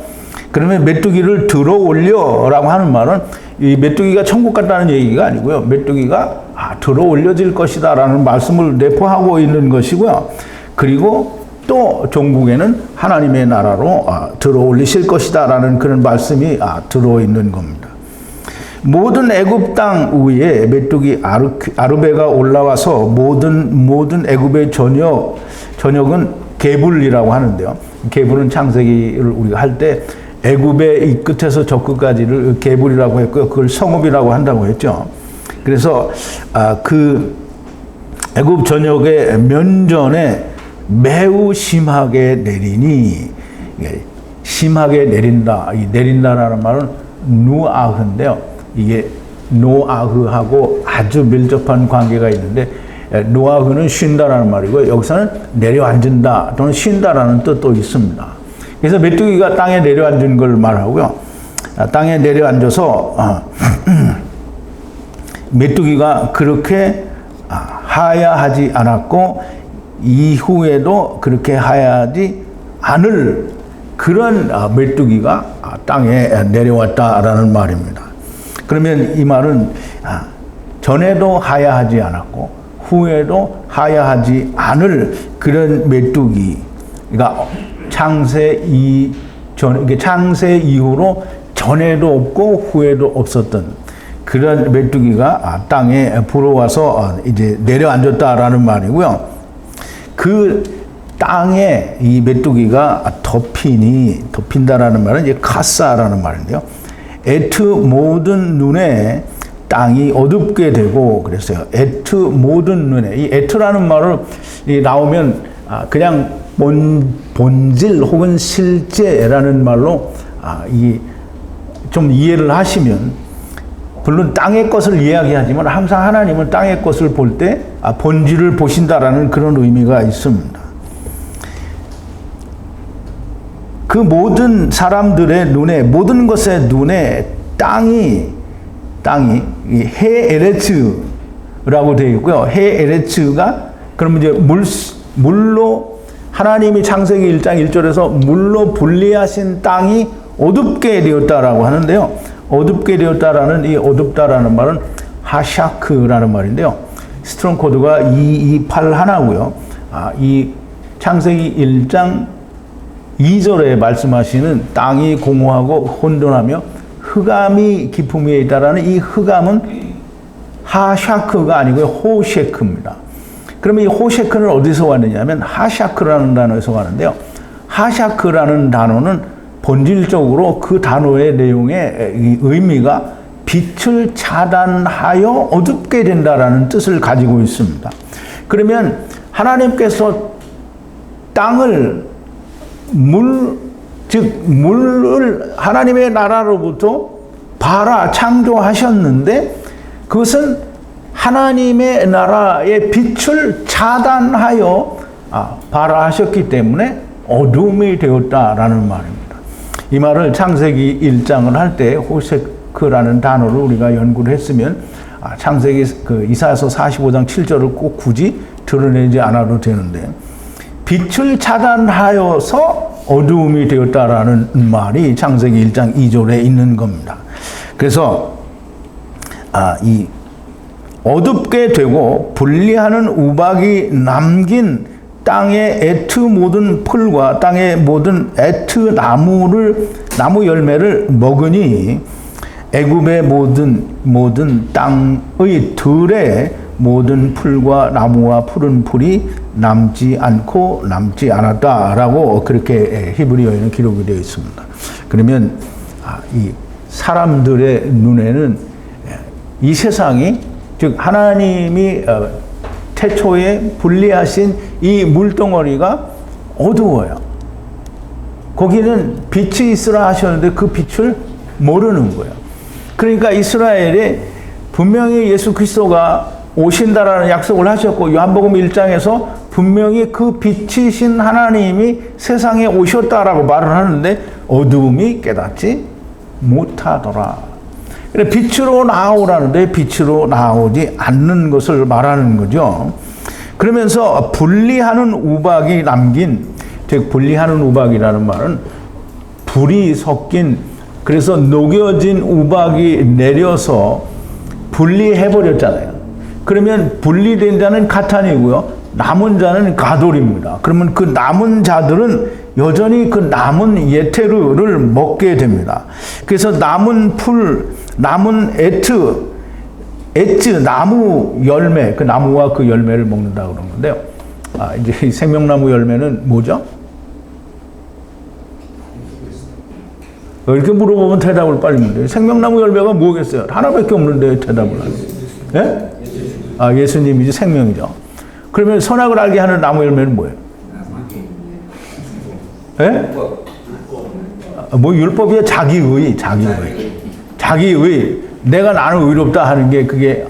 [SPEAKER 1] 그러면 메뚜기를 들어 올려라고 하는 말은 이 메뚜기가 천국 갔다는 얘기가 아니고요. 메뚜기가 들어 올려질 것이다라는 말씀을 내포하고 있는 것이고요. 그리고 또 종국에는 하나님의 나라로 들어 올리실 것이다라는 그런 말씀이 들어있는 겁니다. 모든 애굽 땅 위에 메뚜기 아르베가 올라와서 모든 애굽의 전역은 게불이라고 하는데요. 게불은 창세기를 우리가 할 때 애굽의 이 끝에서 저 끝까지를 게불이라고 했고요. 그걸 성읍이라고 한다고 했죠. 그래서 그 애굽 전역의 면전에 매우 심하게 내리니, 심하게 내린다. 이 내린다라는 말은 누아흐인데요. 이게 노아흐하고 아주 밀접한 관계가 있는데, 노아흐는 쉰다라는 말이고요. 여기서는 내려앉는다 또는 쉰다라는 뜻도 있습니다. 그래서 메뚜기가 땅에 내려앉은 걸 말하고요. 땅에 내려앉아서 메뚜기가 그렇게 하야하지 않았고 이후에도 그렇게 하야하지 않을 그런 메뚜기가 땅에 내려왔다라는 말입니다. 그러면 이 말은 전에도 하야하지 않았고 후에도 하야하지 않을 그런 메뚜기가 창세 이후로 전에도 없고 후에도 없었던 그런 메뚜기가 땅에 불어와서 이제 내려앉았다라는 말이고요. 그 땅에 이 메뚜기가 덮인다라는 말은 이제 카사라는 말인데요. 에트 모든 눈에 땅이 어둡게 되고 그랬어요. 에트 모든 눈에, 이 에트라는 말을 나오면 그냥 본질 혹은 실제라는 말로 좀 이해를 하시면, 물론 땅의 것을 이야기하지만 항상 하나님은 땅의 것을 볼 때 본질을 보신다라는 그런 의미가 있습니다. 그 모든 사람들의 눈에, 모든 것의 눈에 땅이 이 헤에레츠라고 되어 있고요. 헤에레츠가 그러면 이제 물로, 하나님이 창세기 1장 1절에서 물로 분리하신 땅이 어둡게 되었다라고 하는데요. 어둡게 되었다라는 이 어둡다라는 말은 하샤크라는 말인데요. 스트롱 코드가 2281고요. 이 창세기 1장 2절에 말씀하시는 땅이 공허하고 혼돈하며 흑암이 깊음 위에 있다라는 이 흑암은 하샤크가 아니고요. 호셰크입니다. 그러면 이 호셰크는 어디서 왔느냐면 하샤크라는 단어에서 왔는데요. 하샤크라는 단어는 본질적으로 그 단어의 내용의 의미가 빛을 차단하여 어둡게 된다라는 뜻을 가지고 있습니다. 그러면 하나님께서 땅을 물을 하나님의 나라로부터 창조하셨는데 그것은 하나님의 나라의 빛을 차단하여 발하셨기 때문에 어둠이 되었다라는 말입니다. 이 말을 창세기 1장을 할 때 호세크라는 단어를 우리가 연구를 했으면 창세기 이사야서 45장 7절을 꼭 굳이 드러내지 않아도 되는데, 빛을 차단하여서 어두움이 되었다라는 말이 창세기 1장 2절에 있는 겁니다. 그래서 이 어둡게 되고 분리하는 우박이 남긴 땅의 애트 모든 풀과 땅의 모든 애트 나무 열매를 먹으니 애굽의 모든 땅의 들에 모든 풀과 나무와 푸른 풀이 남지 않았다라고 그렇게 히브리어에는 기록이 되어 있습니다. 그러면 이 사람들의 눈에는 이 세상이, 즉 하나님이 태초에 분리하신 이 물덩어리가 어두워요. 거기는 빛이 있으라 하셨는데 그 빛을 모르는 거예요. 그러니까 이스라엘이 분명히 예수 그리스도가 오신다라는 약속을 하셨고, 요한복음 1장에서 분명히 그 빛이신 하나님이 세상에 오셨다라고 말을 하는데 어두움이 깨닫지 못하더라. 빛으로 나오라는데 빛으로 나오지 않는 것을 말하는 거죠. 그러면서 분리하는 우박이 남긴, 즉 분리하는 우박이라는 말은 불이 섞인, 그래서 녹여진 우박이 내려서 분리해버렸잖아요. 그러면 분리된 자는 카탄이고요, 남은 자는 가돌입니다. 그러면 그 남은 자들은 여전히 그 남은 예테르를 먹게 됩니다. 그래서 남은 풀, 남은 에츠, 나무 열매, 그 나무와 그 열매를 먹는다 그런 건데요. 이제 이 생명나무 열매는 뭐죠? 이렇게 물어보면 대답을 빨리 못해요. 생명나무 열매가 뭐겠어요? 하나밖에 없는데 대답을 하죠. 예? 예수님이지 생명이죠. 그러면 선악을 알게 하는 나무 열매는 뭐예요? 예? 뭐 율법이야? 자기의. 내가 나는 의롭다 하는 게 그게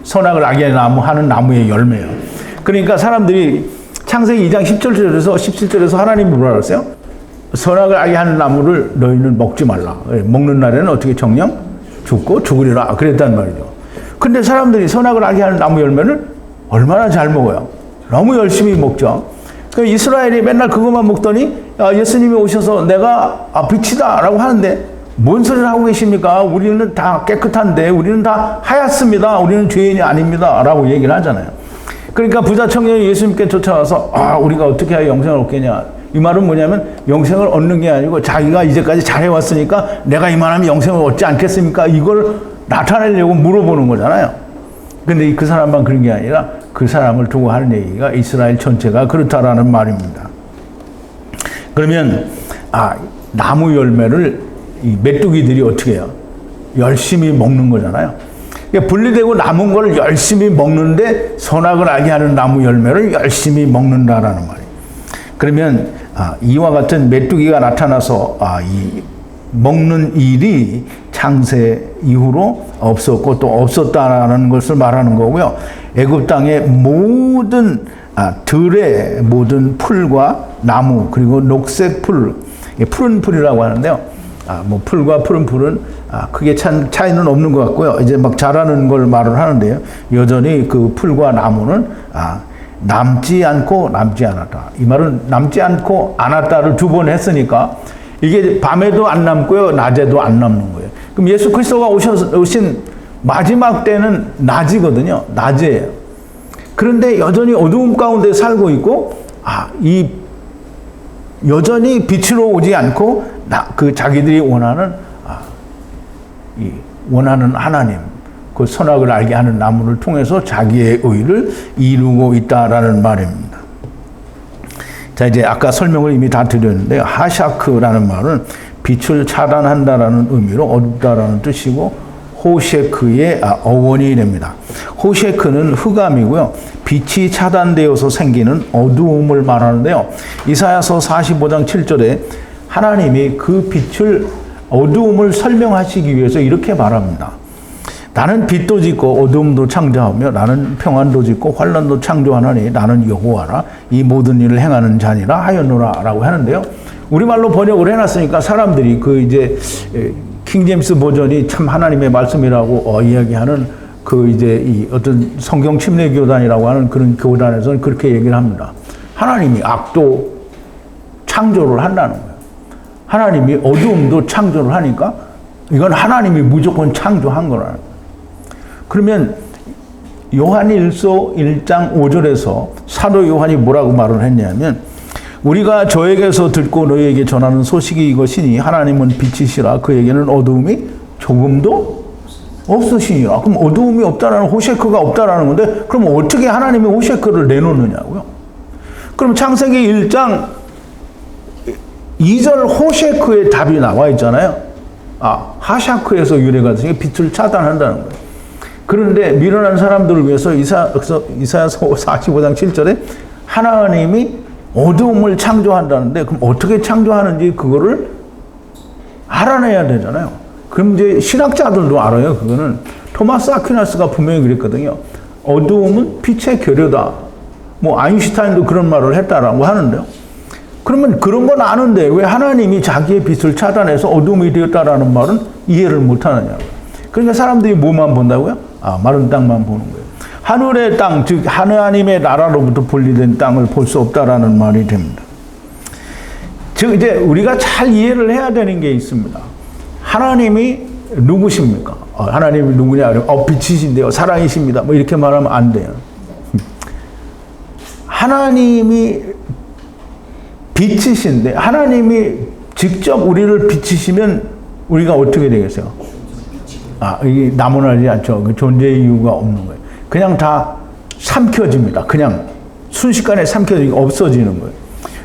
[SPEAKER 1] 선악을 알게 하는 나무의 열매예요. 그러니까 사람들이 창세기 2장 10절에서 17절에서 하나님이 뭐라 그랬어요? 선악을 알게 하는 나무를 너희는 먹지 말라. 먹는 날에는 어떻게 정령 죽고 죽으리라. 그랬단 말이죠. 근데 사람들이 선악을 알게 하는 나무 열매를 얼마나 잘 먹어요? 너무 열심히 먹죠. 이스라엘이 맨날 그것만 먹더니 예수님이 오셔서 내가 빛이다 라고 하는데, 뭔 소리를 하고 계십니까? 우리는 다 깨끗한데, 우리는 다 하얗습니다. 우리는 죄인이 아닙니다 라고 얘기를 하잖아요. 그러니까 부자 청년이 예수님께 쫓아와서 우리가 어떻게 해야 영생을 얻겠냐. 이 말은 뭐냐면 영생을 얻는 게 아니고 자기가 이제까지 잘해왔으니까 내가 이만하면 영생을 얻지 않겠습니까? 이걸 나타내려고 물어보는 거잖아요. 근데 그 사람만 그런 게 아니라 그 사람을 두고 하는 얘기가 이스라엘 전체가 그렇다라는 말입니다. 그러면 나무 열매를 이 메뚜기들이 어떻게 해요? 열심히 먹는 거잖아요. 분리되고 남은 걸 열심히 먹는데 선악을 알게 하는 나무 열매를 열심히 먹는다라는 말이에요. 그러면 이와 같은 메뚜기가 나타나서 이 먹는 일이 창세 이후로 없었고 또 없었다라는 것을 말하는 거고요. 애굽 땅의 모든 들의 모든 풀과 나무, 그리고 녹색 풀, 푸른 풀이라고 하는데요. 뭐 풀과 푸른 풀은 크게 차이는 없는 것 같고요. 이제 막 자라는 걸 말을 하는데요. 여전히 그 풀과 나무는 남지 않고 남지 않았다. 이 말은 남지 않고 않았다를 두 번 했으니까 이게 밤에도 안 남고요, 낮에도 안 남는 거예요. 그럼 예수 그리스도가 오신 마지막 때는 낮이거든요. 낮이에요. 그런데 여전히 어두움 가운데 살고 있고, 여전히 빛으로 오지 않고 그 자기들이 원하는 하나님, 그 선악을 알게 하는 나무를 통해서 자기의 의를 이루고 있다라는 말입니다. 자, 이제 아까 설명을 이미 다 드렸는데, 하샤크라는 말은 빛을 차단한다라는 의미로 어둡다라는 뜻이고, 호셰크의 어원이 됩니다. 호셰크는 흑암이고요, 빛이 차단되어서 생기는 어두움을 말하는데요. 이사야서 45장 7절에 하나님이 그 빛을, 어두움을 설명하시기 위해서 이렇게 말합니다. 나는 빛도 짓고 어둠도 창조하며 나는 평안도 짓고 환란도 창조하나니 나는 여호와라 이 모든 일을 행하는 자니라 하였노라라고 하는데요. 우리말로 번역을 해놨으니까 사람들이 그 이제 킹제임스 버전이 참 하나님의 말씀이라고 이야기하는 그 이제 이 어떤 성경 침례 교단이라고 하는 그런 교단에서는 그렇게 얘기를 합니다. 하나님이 악도 창조를 한다는 거예요. 하나님이 어두움도 창조를 하니까 이건 하나님이 무조건 창조한 거라는 거예요. 그러면 요한일서 1장 5절에서 사도 요한이 뭐라고 말을 했냐면 우리가 저에게서 듣고 너희에게 전하는 소식이 이것이니 하나님은 빛이시라 그에게는 어두움이 조금도 없으시니라. 그럼 어두움이 없다라는 호셰크가 없다라는 건데 그럼 어떻게 하나님이 호셰크를 내놓느냐고요. 그럼 창세기 1장 2절 호셰크의 답이 나와 있잖아요. 하샤크에서 유래가 되니 빛을 차단한다는 거예요. 그런데 미련한 사람들을 위해서 이사야서 45장 7절에 하나님이 어두움을 창조한다는데 그럼 어떻게 창조하는지 그거를 알아내야 되잖아요. 그럼 이제 신학자들도 알아요. 그거는 토마스 아퀴나스가 분명히 그랬거든요. 어두움은 빛의 결여다. 뭐 아인슈타인도 그런 말을 했다라고 하는데요. 그러면 그런 건 아는데 왜 하나님이 자기의 빛을 차단해서 어둠이 되었다라는 말은 이해를 못하느냐고요. 그러니까 사람들이 뭐만 본다고요? 마른 땅만 보는 거예요. 하늘의 땅, 즉 하나님의 나라로부터 분리된 땅을 볼 수 없다라는 말이 됩니다. 즉 이제 우리가 잘 이해를 해야 되는 게 있습니다. 하나님이 누구십니까? 하나님이 누구냐? 빛이신데요, 사랑이십니다. 뭐 이렇게 말하면 안 돼요. 하나님이 빛이신데 하나님이 직접 우리를 비치시면 우리가 어떻게 되겠어요? 이게 나무나지 않죠. 그 존재의 이유가 없는 거예요. 그냥 다 삼켜집니다. 그냥 순식간에 삼켜지고 없어지는 거예요.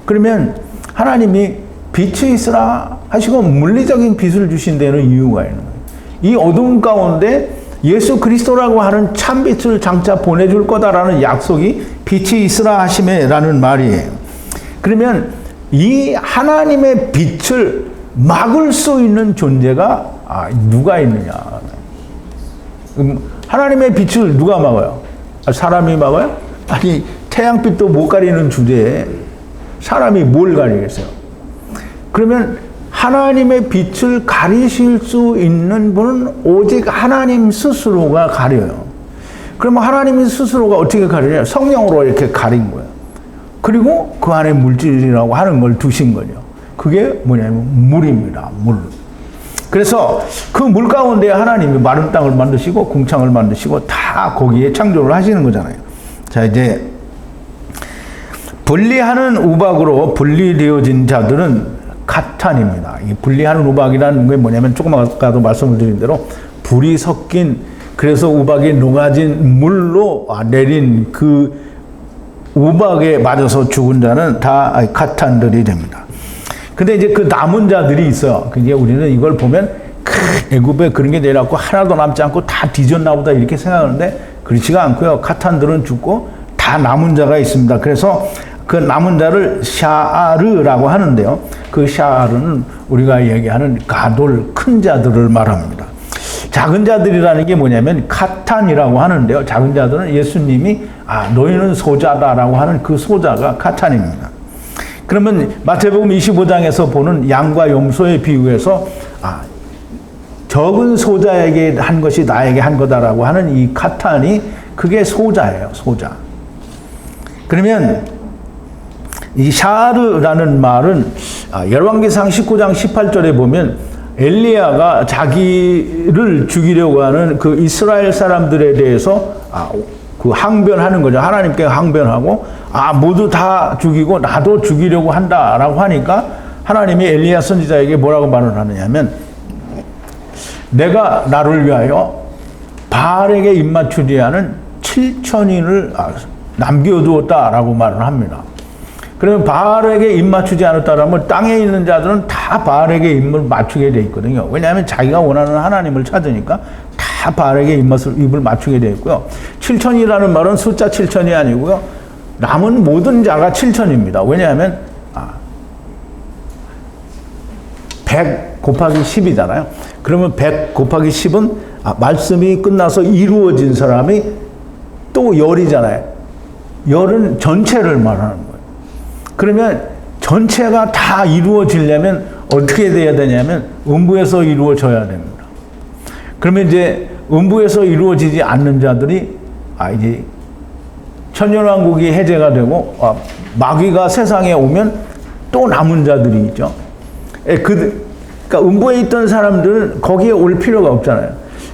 [SPEAKER 1] 그러면 하나님이 빛이 있으라 하시고 물리적인 빛을 주신 데는 이유가 있는 거예요. 이 어두운 가운데 예수 그리스도라고 하는 참빛을 장차 보내줄 거다라는 약속이 빛이 있으라 하심에라는 말이에요. 그러면 이 하나님의 빛을 막을 수 있는 존재가 누가 있느냐. 하나님의 빛을 누가 막아요? 사람이 막아요? 아니 태양빛도 못 가리는 주제에 사람이 뭘 가리겠어요? 그러면 하나님의 빛을 가리실 수 있는 분은 오직 하나님 스스로가 가려요. 그러면 하나님 스스로가 어떻게 가리냐? 성령으로 이렇게 가린 거예요. 그리고 그 안에 물질이라고 하는 걸 두신 거죠. 그게 뭐냐면 물입니다. 물. 그래서 그 물 가운데 하나님이 마른 땅을 만드시고 궁창을 만드시고 다 거기에 창조를 하시는 거잖아요. 자, 이제 분리하는 우박으로 분리되어진 자들은 가탄입니다. 이 분리하는 우박이라는 게 뭐냐면 조금 아까도 말씀을 드린 대로 불이 섞인 그래서 우박이 녹아진 물로 내린 그 우박에 맞아서 죽은 자는 다 가탄들이 됩니다. 근데 이제 그 남은 자들이 있어요. 이제 우리는 이걸 보면 애굽에 그런 게 내려갖고 하나도 남지 않고 다 뒤졌나 보다 이렇게 생각하는데 그렇지가 않고요. 가탄들은 죽고 다 남은 자가 있습니다. 그래서 그 남은 자를 샤아르라고 하는데요. 그 샤아르는 우리가 얘기하는 가돌 큰 자들을 말합니다. 작은 자들이라는 게 뭐냐면 카탄이라고 하는데요. 작은 자들은 예수님이 너희는 소자다라고 하는 그 소자가 카탄입니다. 그러면 마태복음 25장에서 보는 양과 염소에 비유해서 적은 소자에게 한 것이 나에게 한 거다라고 하는 이 카탄이 그게 소자예요. 소자. 그러면 이 샤르라는 말은 열왕기상 19장 18절에 보면 엘리야가 자기를 죽이려고 하는 그 이스라엘 사람들에 대해서 그 항변하는 거죠. 하나님께 항변하고 모두 다 죽이고 나도 죽이려고 한다라고 하니까 하나님이 엘리야 선지자에게 뭐라고 말을 하느냐면 내가 나를 위하여 바알에게 입맞추지 않은 7천인을 남겨두었다라고 말을 합니다. 그러면 바알에게 입맞추지 않았다라면 땅에 있는 자들은 다 바알에게 입을 맞추게 돼 있거든요. 왜냐하면 자기가 원하는 하나님을 찾으니까 다 바알에게 입을 맞추게 돼 있고요. 7천이라는 말은 숫자 7천이 아니고요. 남은 모든 자가 7천입니다. 왜냐하면 100 곱하기 10이잖아요. 그러면 100 곱하기 10은 말씀이 끝나서 이루어진 사람이 또 열이잖아요. 열은 전체를 말하는 거예요. 그러면 전체가 다 이루어지려면 어떻게 돼야 되냐면 음부에서 이루어져야 됩니다. 그러면 이제 음부에서 이루어지지 않는 자들이 이제 천년왕국이 해제가 되고 마귀가 세상에 오면 또 남은 자들이 있죠. 그러니까 음부에 있던 사람들은 거기에 올 필요가 없잖아요.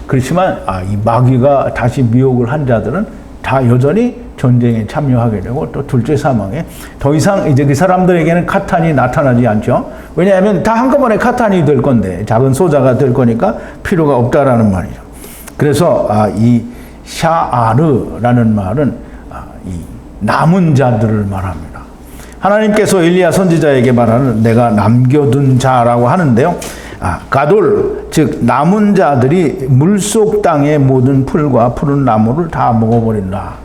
[SPEAKER 1] 그렇지만 이 마귀가 다시 미혹을 한 자들은 다 여전히 전쟁에 참여하게 되고 또 둘째 사망에 더 이상 이제 그 사람들에게는 카탄이 나타나지 않죠. 왜냐하면 다 한꺼번에 카탄이 될 건데 작은 소자가 될 거니까 필요가 없다라는 말이죠. 그래서 이 샤아르라는 말은 이 남은 자들을 말합니다. 하나님께서 엘리야 선지자에게 말하는 내가 남겨둔 자라고 하는데요. 가돌 즉 남은 자들이 물속 땅의 모든 풀과 푸른 나무를 다 먹어버린다.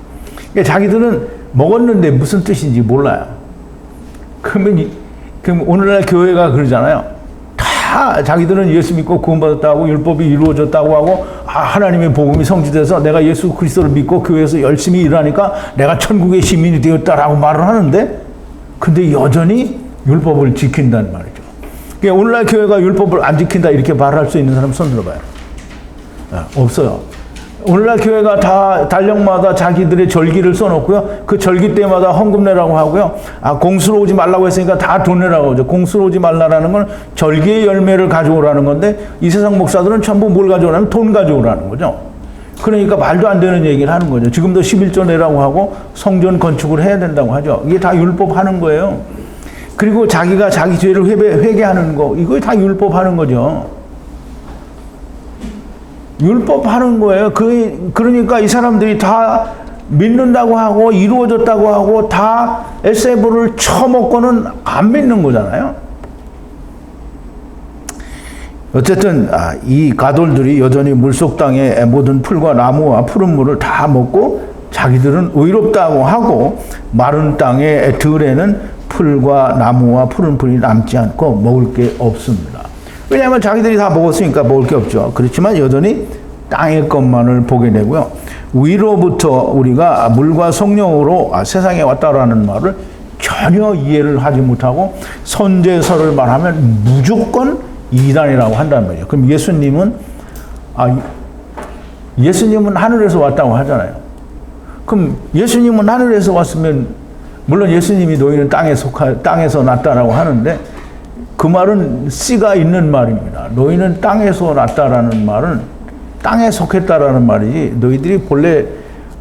[SPEAKER 1] 자기들은 먹었는데 무슨 뜻인지 몰라요. 그럼 오늘날 교회가 그러잖아요. 다 자기들은 예수 믿고 구원받았다고 율법이 이루어졌다고 하고 하나님의 복음이 성취돼서 내가 예수 그리스도를 믿고 교회에서 열심히 일하니까 내가 천국의 시민이 되었다라고 말을 하는데 근데 여전히 율법을 지킨다는 말이죠. 그러니까 오늘날 교회가 율법을 안 지킨다 이렇게 말할 수 있는 사람 손 들어봐요. 없어요. 오늘날 교회가 다 달력마다 자기들의 절기를 써놓고요. 그 절기 때마다 헌금 내라고 하고요. 공수로 오지 말라고 했으니까 다 돈 내라고 하죠. 공수로 오지 말라라는 건 절기의 열매를 가져오라는 건데 이 세상 목사들은 전부 뭘 가져오라면 돈 가져오라는 거죠. 그러니까 말도 안 되는 얘기를 하는 거죠. 지금도 11조 내라고 하고 성전 건축을 해야 된다고 하죠. 이게 다 율법 하는 거예요. 그리고 자기가 자기 죄를 회개하는 거 이거 다 율법 하는 거죠. 율법 하는 거예요. 그러니까 이 사람들이 다 믿는다고 하고 이루어졌다고 하고 다 에세보를 쳐먹고는 안 믿는 거잖아요. 어쨌든 이 가돌들이 여전히 물속 땅의 모든 풀과 나무와 푸른 물을 다 먹고 자기들은 의롭다고 하고 마른 땅의 들에는 풀과 나무와 푸른 풀이 남지 않고 먹을 게 없습니다. 왜냐하면 자기들이 다 먹었으니까 먹을 게 없죠. 그렇지만 여전히 땅의 것만을 보게 되고요. 위로부터 우리가 물과 성령으로 세상에 왔다라는 말을 전혀 이해를 하지 못하고 선제설을 말하면 무조건 이단이라고 한단 말이에요. 그럼 예수님은 하늘에서 왔다고 하잖아요. 그럼 예수님은 하늘에서 왔으면 물론 예수님이 너희는 땅에서 났다라고 하는데 그 말은 씨가 있는 말입니다. 너희는 땅에서 났다라는 말은 땅에 속했다라는 말이지 너희들이 본래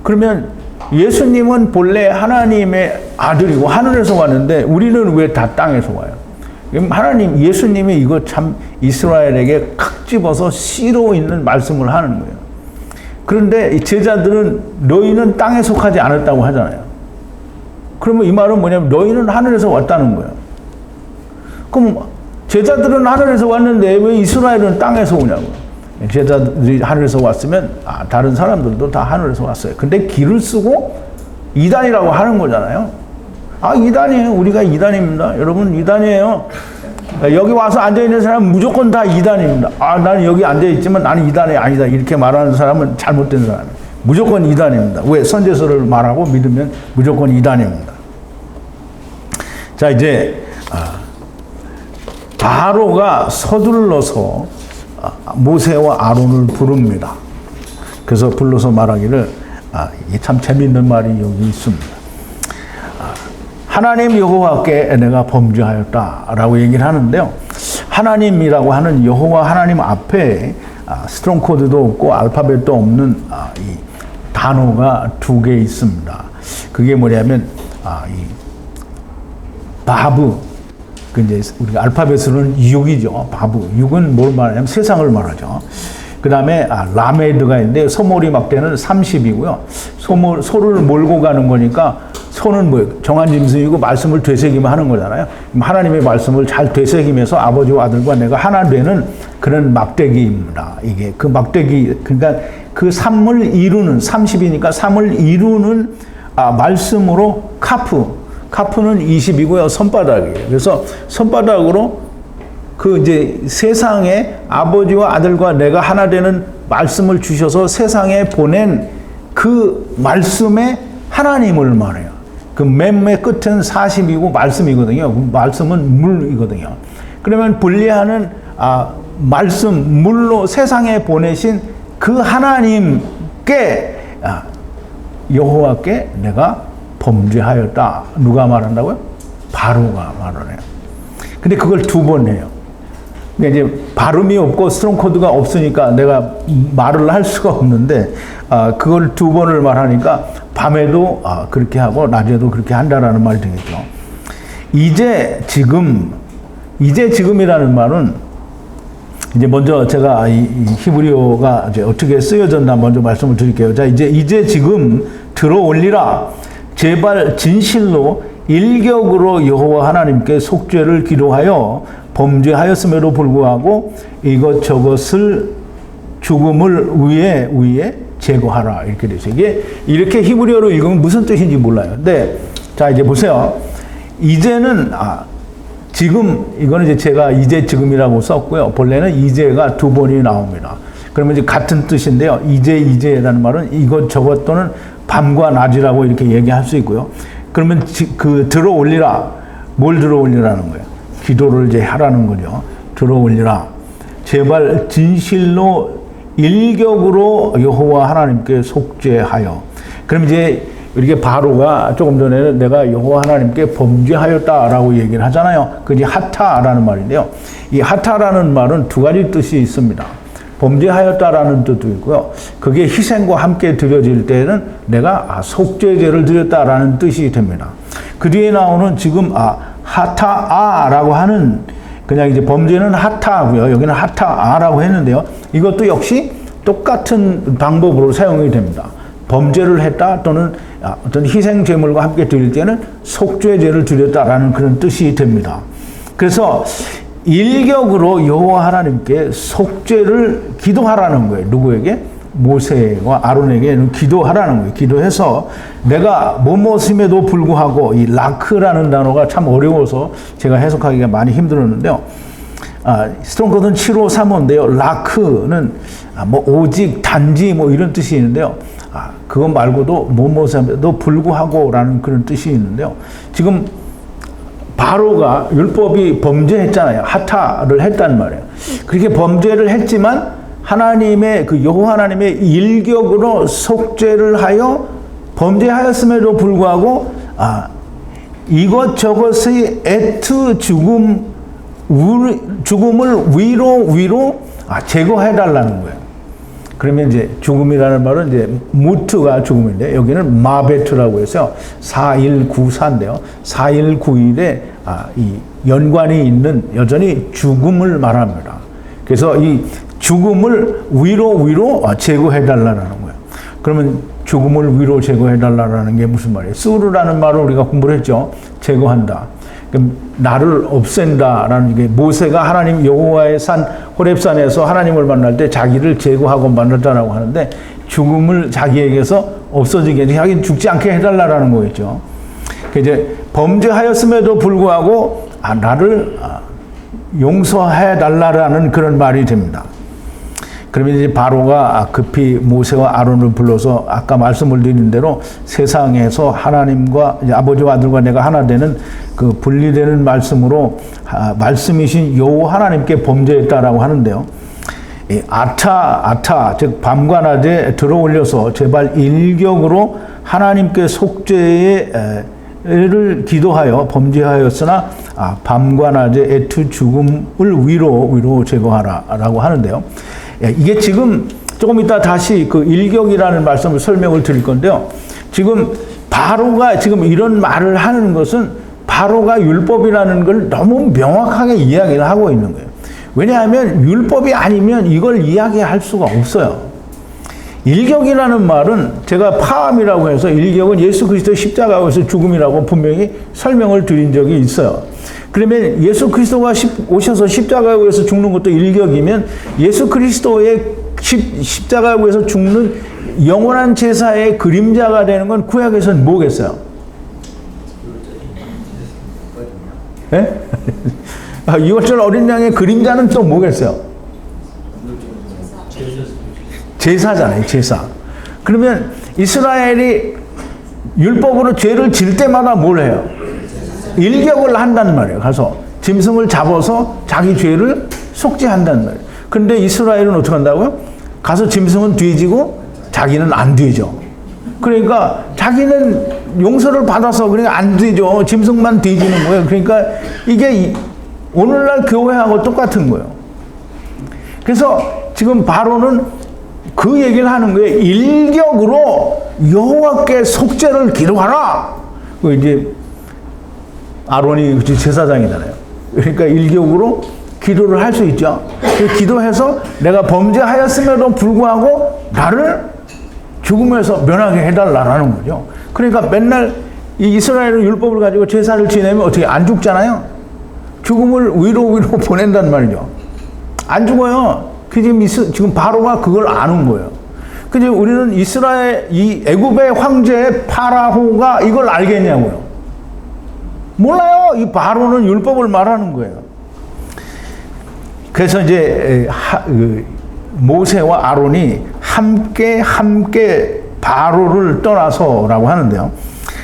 [SPEAKER 1] 그러면 예수님은 본래 하나님의 아들이고 하늘에서 왔는데 우리는 왜 다 땅에서 와요? 예수님이 이거 참 이스라엘에게 칵 집어서 씨로 있는 말씀을 하는 거예요. 그런데 이 제자들은 너희는 땅에 속하지 않았다고 하잖아요. 그러면 이 말은 뭐냐면 너희는 하늘에서 왔다는 거예요. 그럼 제자들은 하늘에서 왔는데 왜 이스라엘은 땅에서 오냐고요. 제자들이 하늘에서 왔으면 다른 사람들도 다 하늘에서 왔어요. 근데 길을 쓰고 이단이라고 하는 거잖아요. 이단이에요. 우리가 이단입니다. 여러분 이단이에요. 여기 와서 앉아있는 사람은 무조건 다 이단입니다. 나는 여기 앉아있지만 나는 이단이 아니다. 이렇게 말하는 사람은 잘못된 사람이에요. 무조건 이단입니다. 왜? 선제설을 말하고 믿으면 무조건 이단입니다. 자 이제 바로가 서둘러서 모세와 아론을 부릅니다. 그래서 불러서 말하기를 이게 참 재미있는 말이 여기 있습니다. 하나님 여호와께 내가 범죄하였다라고 얘기를 하는데요. 하나님이라고 하는 여호와 하나님 앞에 스트롱 코드도 없고 알파벳도 없는 이 단어가 두 개 있습니다. 그게 뭐냐면 이 바브 그 이제 우리가 알파벳으로는 6이죠. 바브 6은 뭘 말하냐면 세상을 말하죠. 그 다음에 라메드가 있는데 소몰이 막대는 30이고요. 소를 몰고 가는 거니까 소는 뭐예요? 정한 짐승이고 말씀을 되새기면 하는 거잖아요. 하나님의 말씀을 잘 되새기면서 아버지와 아들과 내가 하나 되는 그런 막대기입니다. 이게 그 막대기 그러니까 그 3을 이루는 30이니까 3을 이루는 말씀으로 카프는 20이고요. 손바닥이에요. 그래서 손바닥으로 그 이제 세상에 아버지와 아들과 내가 하나 되는 말씀을 주셔서 세상에 보낸 그 말씀의 하나님을 말해요. 그 맨 끝은 40이고 말씀이거든요. 말씀은 물이거든요. 그러면 분리하는 말씀, 물로 세상에 보내신 그 하나님께 여호와께 내가 범죄하였다. 누가 말한다고요? 바로가 말을 해요. 근데 그걸 2번 해요. 이제 발음이 없고 스트롱 코드가 없으니까 내가 말을 할 수가 없는데 그걸 2번을 말하니까 밤에도 그렇게 하고 낮에도 그렇게 한다라는 말이 되겠죠. 이제 지금이라는 말은 이제 먼저 제가 이 히브리어가 이제 어떻게 쓰여졌나 먼저 말씀을 드릴게요. 자, 이제 지금 들어올리라. 제발 진실로 일격으로 여호와 하나님께 속죄를 기도하여 범죄하였음에도 불구하고 이것저것을 죽음을 위에 제거하라. 이렇게 되죠. 이게 이렇게 히브리어로 읽으면 무슨 뜻인지 몰라요. 근데 자, 이제 보세요. 이제는 지금 이거는 이제 제가 이제 지금이라고 썼고요. 본래는 이제가 2번이 나옵니다. 그러면 이제 같은 뜻인데요. 이제라는 말은 이것저것 또는 밤과 낮이라고 이렇게 얘기할 수 있고요. 그러면 들어올리라. 뭘 들어올리라는 거예요? 기도를 이제 하라는 거죠. 들어올리라. 제발 진실로 일격으로 여호와 하나님께 속죄하여. 그럼 이제 이렇게 바로가 조금 전에는 내가 여호와 하나님께 범죄하였다라고 얘기를 하잖아요. 그게 하타라는 말인데요. 이 하타라는 말은 2가지 뜻이 있습니다. 범죄하였다라는 뜻도 있고요. 그게 희생과 함께 드려질 때는 내가 속죄제를 드렸다라는 뜻이 됩니다. 그 뒤에 나오는 지금 하타아라고 하는 그냥 이제 범죄는 하타고요. 여기는 하타아라고 했는데요. 이것도 역시 똑같은 방법으로 사용이 됩니다. 범죄를 했다 또는 어떤 희생 제물과 함께 드릴 때는 속죄제를 드렸다라는 그런 뜻이 됩니다. 그래서 일격으로 여호와 하나님께 속죄를 기도하라는 거예요. 누구에게? 모세와 아론에게 기도하라는 거예요. 기도해서 내가 뭐뭐임에도 불구하고 이 라크라는 단어가 참 어려워서 제가 해석하기가 많이 힘들었는데요. 스트롱 코드는 7535인데요. 라크는 뭐 오직 단지 뭐 이런 뜻이 있는데요. 그것 말고도 뭐뭐임에도 불구하고라는 그런 뜻이 있는데요. 지금 바로가 율법이 범죄했잖아요. 하타를 했단 말이에요. 그렇게 범죄를 했지만 하나님의 그 여호와 하나님의 일격으로 속죄를 하여 범죄하였음에도 불구하고 이것저것의 애투 죽음을 위로 제거해 달라는 거예요. 그러면 이제 죽음이라는 말은 이제 무트가 죽음인데 여기는 마베트라고 해서 4194인데요. 4191에 이 연관이 있는 여전히 죽음을 말합니다. 그래서 이 죽음을 위로 제거해 달라는 거예요. 그러면 죽음을 위로 제거해 달라는 게 무슨 말이에요? 수르라는 말을 우리가 공부를 했죠. 제거한다. 그럼 나를 없앤다라는 게 모세가 하나님 여호와의 산 호렙산에서 하나님을 만날 때 자기를 제거하고 만났다라고 하는데 죽음을 자기에게서 없어지게 자기는 죽지 않게 해달라는 거겠죠. 이제 범죄하였음에도 불구하고 나를 용서해 달라라는 그런 말이 됩니다. 그러면 이제 바로가 급히 모세와 아론을 불러서 아까 말씀을 드린 대로 세상에서 하나님과 이제 아버지와 아들과 내가 하나 되는 그 분리되는 말씀으로 말씀이신 여호와 하나님께 범죄했다라고 하는데요. 아타 즉 밤과 낮에 들어올려서 제발 일격으로 하나님께 속죄를 기도하여 범죄하였으나 밤과 낮에 애투 죽음을 위로 제거하라라고 하는데요. 이게 지금 조금 이따 다시 그 일격이라는 말씀을 설명을 드릴 건데요. 지금 바로가 지금 이런 말을 하는 것은 바로가 율법이라는 걸 너무 명확하게 이야기를 하고 있는 거예요. 왜냐하면 율법이 아니면 이걸 이야기할 수가 없어요. 일격이라는 말은 제가 파함이라고 해서 일격은 예수 그리스도의 십자가에서 죽음이라고 분명히 설명을 드린 적이 있어요. 그러면 예수 그리스도가 오셔서 십자가에 의해서 죽는 것도 일격이면 예수 그리스도의 십자가에 의해서 죽는 영원한 제사의 그림자가 되는 건 구약에서는 뭐겠어요? 네? 유월절 어린 양의 그림자는 또 뭐겠어요? 제사잖아요, 제사. 그러면 이스라엘이 율법으로 죄를 질 때마다 뭘 해요? 일격을 한단 말이에요. 가서 짐승을 잡아서 자기 죄를 속죄한단 말이에요. 그런데 이스라엘은 어떻게 한다고요? 가서 짐승은 뒤지고 자기는 안 뒤져. 그러니까 자기는 용서를 받아서 그러니까 안 뒤져. 짐승만 뒤지는 거예요. 그러니까 이게 오늘날 교회하고 똑같은 거예요. 그래서 지금 바로는 그 얘기를 하는 거예요. 일격으로 여호와께 속죄를 기도하라. 그 이제 아론이 제사장이잖아요. 그러니까 일격으로 기도를 할 수 있죠. 기도해서 내가 범죄하였음에도 불구하고 나를 죽음에서 면하게 해달라라는 거죠. 그러니까 맨날 이 이스라엘은 율법을 가지고 제사를 지내면 어떻게 안 죽잖아요. 죽음을 위로 보낸단 말이죠. 안 죽어요. 그 지금 바로가 그걸 아는 거예요. 근데 우리는 이스라엘 이 애굽의 황제 파라호가 이걸 알겠냐고요. 몰라요. 이 바로는 율법을 말하는 거예요. 그래서 이제 모세와 아론이 함께 바로를 떠나서라고 하는데요.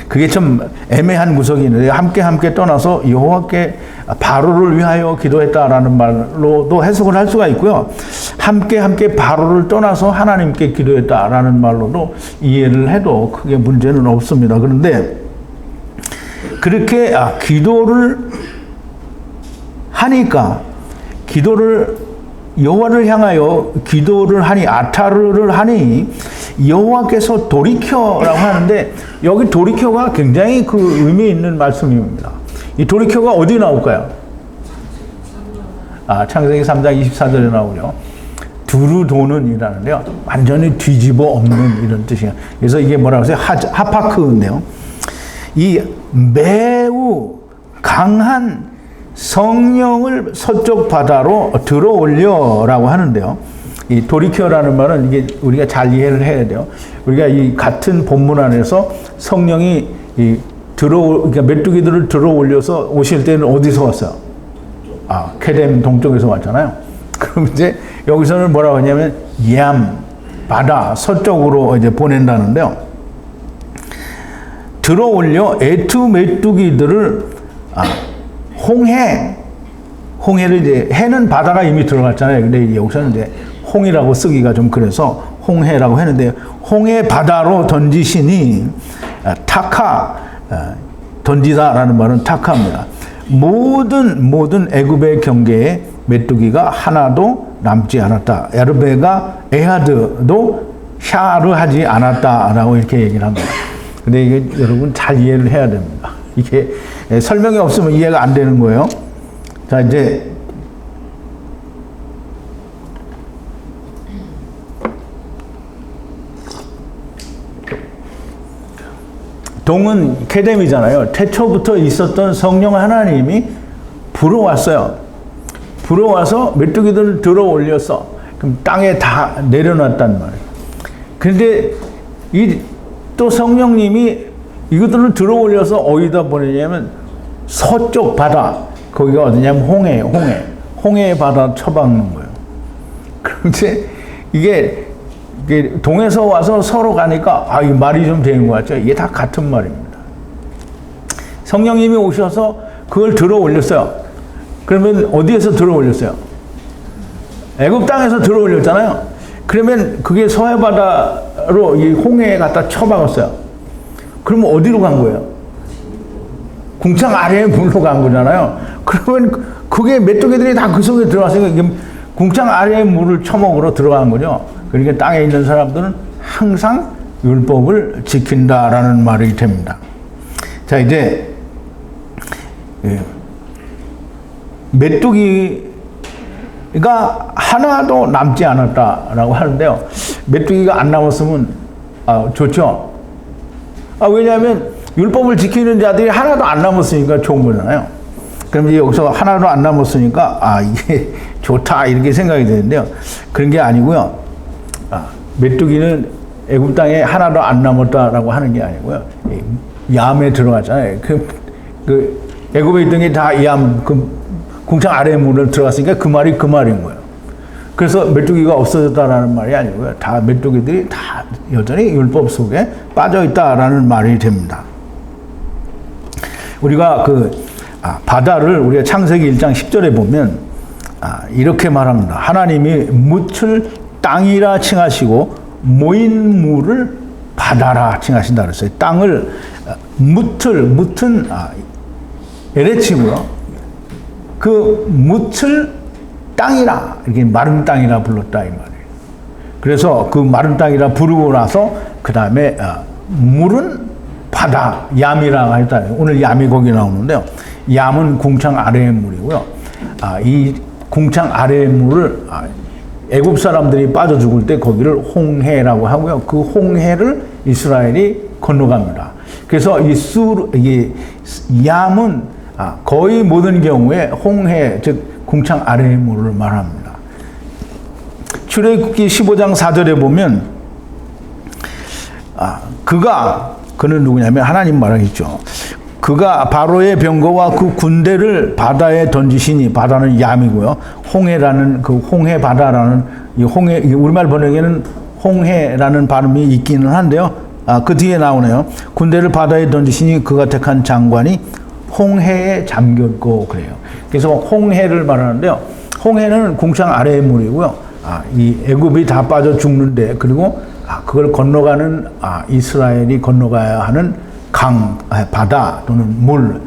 [SPEAKER 1] 그게 좀 애매한 구석이 있는데 함께 떠나서 여호와께 바로를 위하여 기도했다라는 말로도 해석을 할 수가 있고요. 함께 바로를 떠나서 하나님께 기도했다라는 말로도 이해를 해도 크게 문제는 없습니다. 그런데 그렇게 기도를 하니까 여호와를 향하여 기도를 하니 아타르를 하니 여호와께서 돌이켜라고 하는데 여기 돌이켜가 굉장히 그 의미 있는 말씀입니다. 이 돌이켜가 어디 나올까요? 창세기 3장 24절에 나오죠. 두루 도는 이라는데요. 완전히 뒤집어 엎는 이런 뜻이에요. 그래서 이게 뭐라고 하세요? 하파크인데요. 이 매우 강한 성령을 서쪽 바다로 들어올려라고 하는데요. 이 돌이켜라는 말은 이게 우리가 잘 이해를 해야 돼요. 우리가 이 같은 본문 안에서 성령이 그러니까 메뚜기들을 들어올려서 오실 때는 어디서 왔어요? 케뎀 동쪽에서 왔잖아요. 그럼 이제 여기서는 뭐라고 하냐면 바다 서쪽으로 이제 보낸다는데요. 들어올려 애투 메뚜기들을 홍해를 이제 해는 바다가 이미 들어갔잖아요. 근데 여기서는 이제 홍이라고 쓰기가 좀 그래서 홍해라고 했는데 홍해 바다로 던지시니 던지다라는 말은 타카입니다. 모든 애굽의 경계에 메뚜기가 하나도 남지 않았다. 야르베가 에하드도 샤르하지 않았다라고 이렇게 얘기를 합니다. 근데 이게 여러분 잘 이해를 해야 됩니다. 이게 설명이 없으면 이해가 안 되는 거예요. 자, 이제 동은 케뎀이잖아요. 태초부터 있었던 성령 하나님이 불어왔어요. 불어와서 메뚜기들을 들어 올려서 그럼 땅에 다 내려놨단 말이에요. 그런데 또 성령님이 이것들을 들어 올려서 어디다 보내냐면 서쪽 바다, 거기가 어디냐면 홍해의 바다 쳐박는 거예요. 그런데 이게 동에서 와서 서로 가니까 이 말이 좀 되는 것 같죠. 이게 다 같은 말입니다. 성령님이 오셔서 그걸 들어 올렸어요. 그러면 어디에서 들어 올렸어요? 애굽 땅에서 들어 올렸잖아요. 그러면 그게 서해 바다로 이 홍해에 갖다 쳐박았어요. 그러면 어디로 간 거예요? 궁창 아래의 물로 간 거잖아요. 그러면 그게 메뚜기들이 다 그 속에 들어갔으니까 궁창 아래의 물을 처먹으러 들어간 거죠. 그러니까 땅에 있는 사람들은 항상 율법을 지킨다라는 말이 됩니다. 자, 이제 메뚜기가 하나도 남지 않았다라고 하는데요. 메뚜기가 안 남았으면 좋죠. 왜냐하면 율법을 지키는 자들이 하나도 안 남았으니까 좋은 거잖아요. 그럼 이제 여기서 하나도 안 남았으니까 이게 좋다 이렇게 생각이 되는데요. 그런 게 아니고요. 메뚜기는 애굽 땅에 하나도 안 남았다라고 하는 게 아니고요. 얌에 들어갔잖아요. 그 애굽에 있던 게 다 얌, 궁창 아래 문을 들어갔으니까 그 말이 그 말인 거예요. 그래서 메뚜기가 없어졌다라는 말이 아니고요. 다 메뚜기들이 다 여전히 율법 속에 빠져 있다라는 말이 됩니다. 우리가 바다를 우리가 창세기 1장 10절에 보면 이렇게 말합니다. 하나님이 묻을 땅이라 칭하시고 모인 물을 바다라 칭하신다 그랬어요. 땅을 묻은 LH고요. 그 묻을 땅이라 이렇게 마른 땅이라 불렀다 이 말이에요. 그래서 그 마른 땅이라 부르고 나서 그 다음에 물은 바다 얌이라고 했다. 오늘 얌이 거기 나오는데요. 얌은 궁창 아래의 물이고요. 이 궁창 아래의 물을 애굽 사람들이 빠져 죽을 때 거기를 홍해라고 하고요. 그 홍해를 이스라엘이 건너갑니다. 그래서 이 얌은 거의 모든 경우에 홍해 즉 궁창 아래의 물을 말합니다. 출애굽기 15장 4절에 보면 그는 누구냐면 하나님 말하겠죠. 그가 바로의 병거와 그 군대를 바다에 던지시니 바다는 얌이고요. 홍해라는 그 홍해 바다라는 이 홍해 우리말 번역에는 홍해라는 발음이 있기는 한데요. 그 뒤에 나오네요. 군대를 바다에 던지시니 그가 택한 장관이 홍해에 잠겼고 그래요. 그래서 홍해를 말하는데요. 홍해는 궁창 아래의 물이고요. 이 애굽이 다 빠져 죽는데 그리고 그걸 건너가는 이스라엘이 건너가야 하는 바다 또는 물.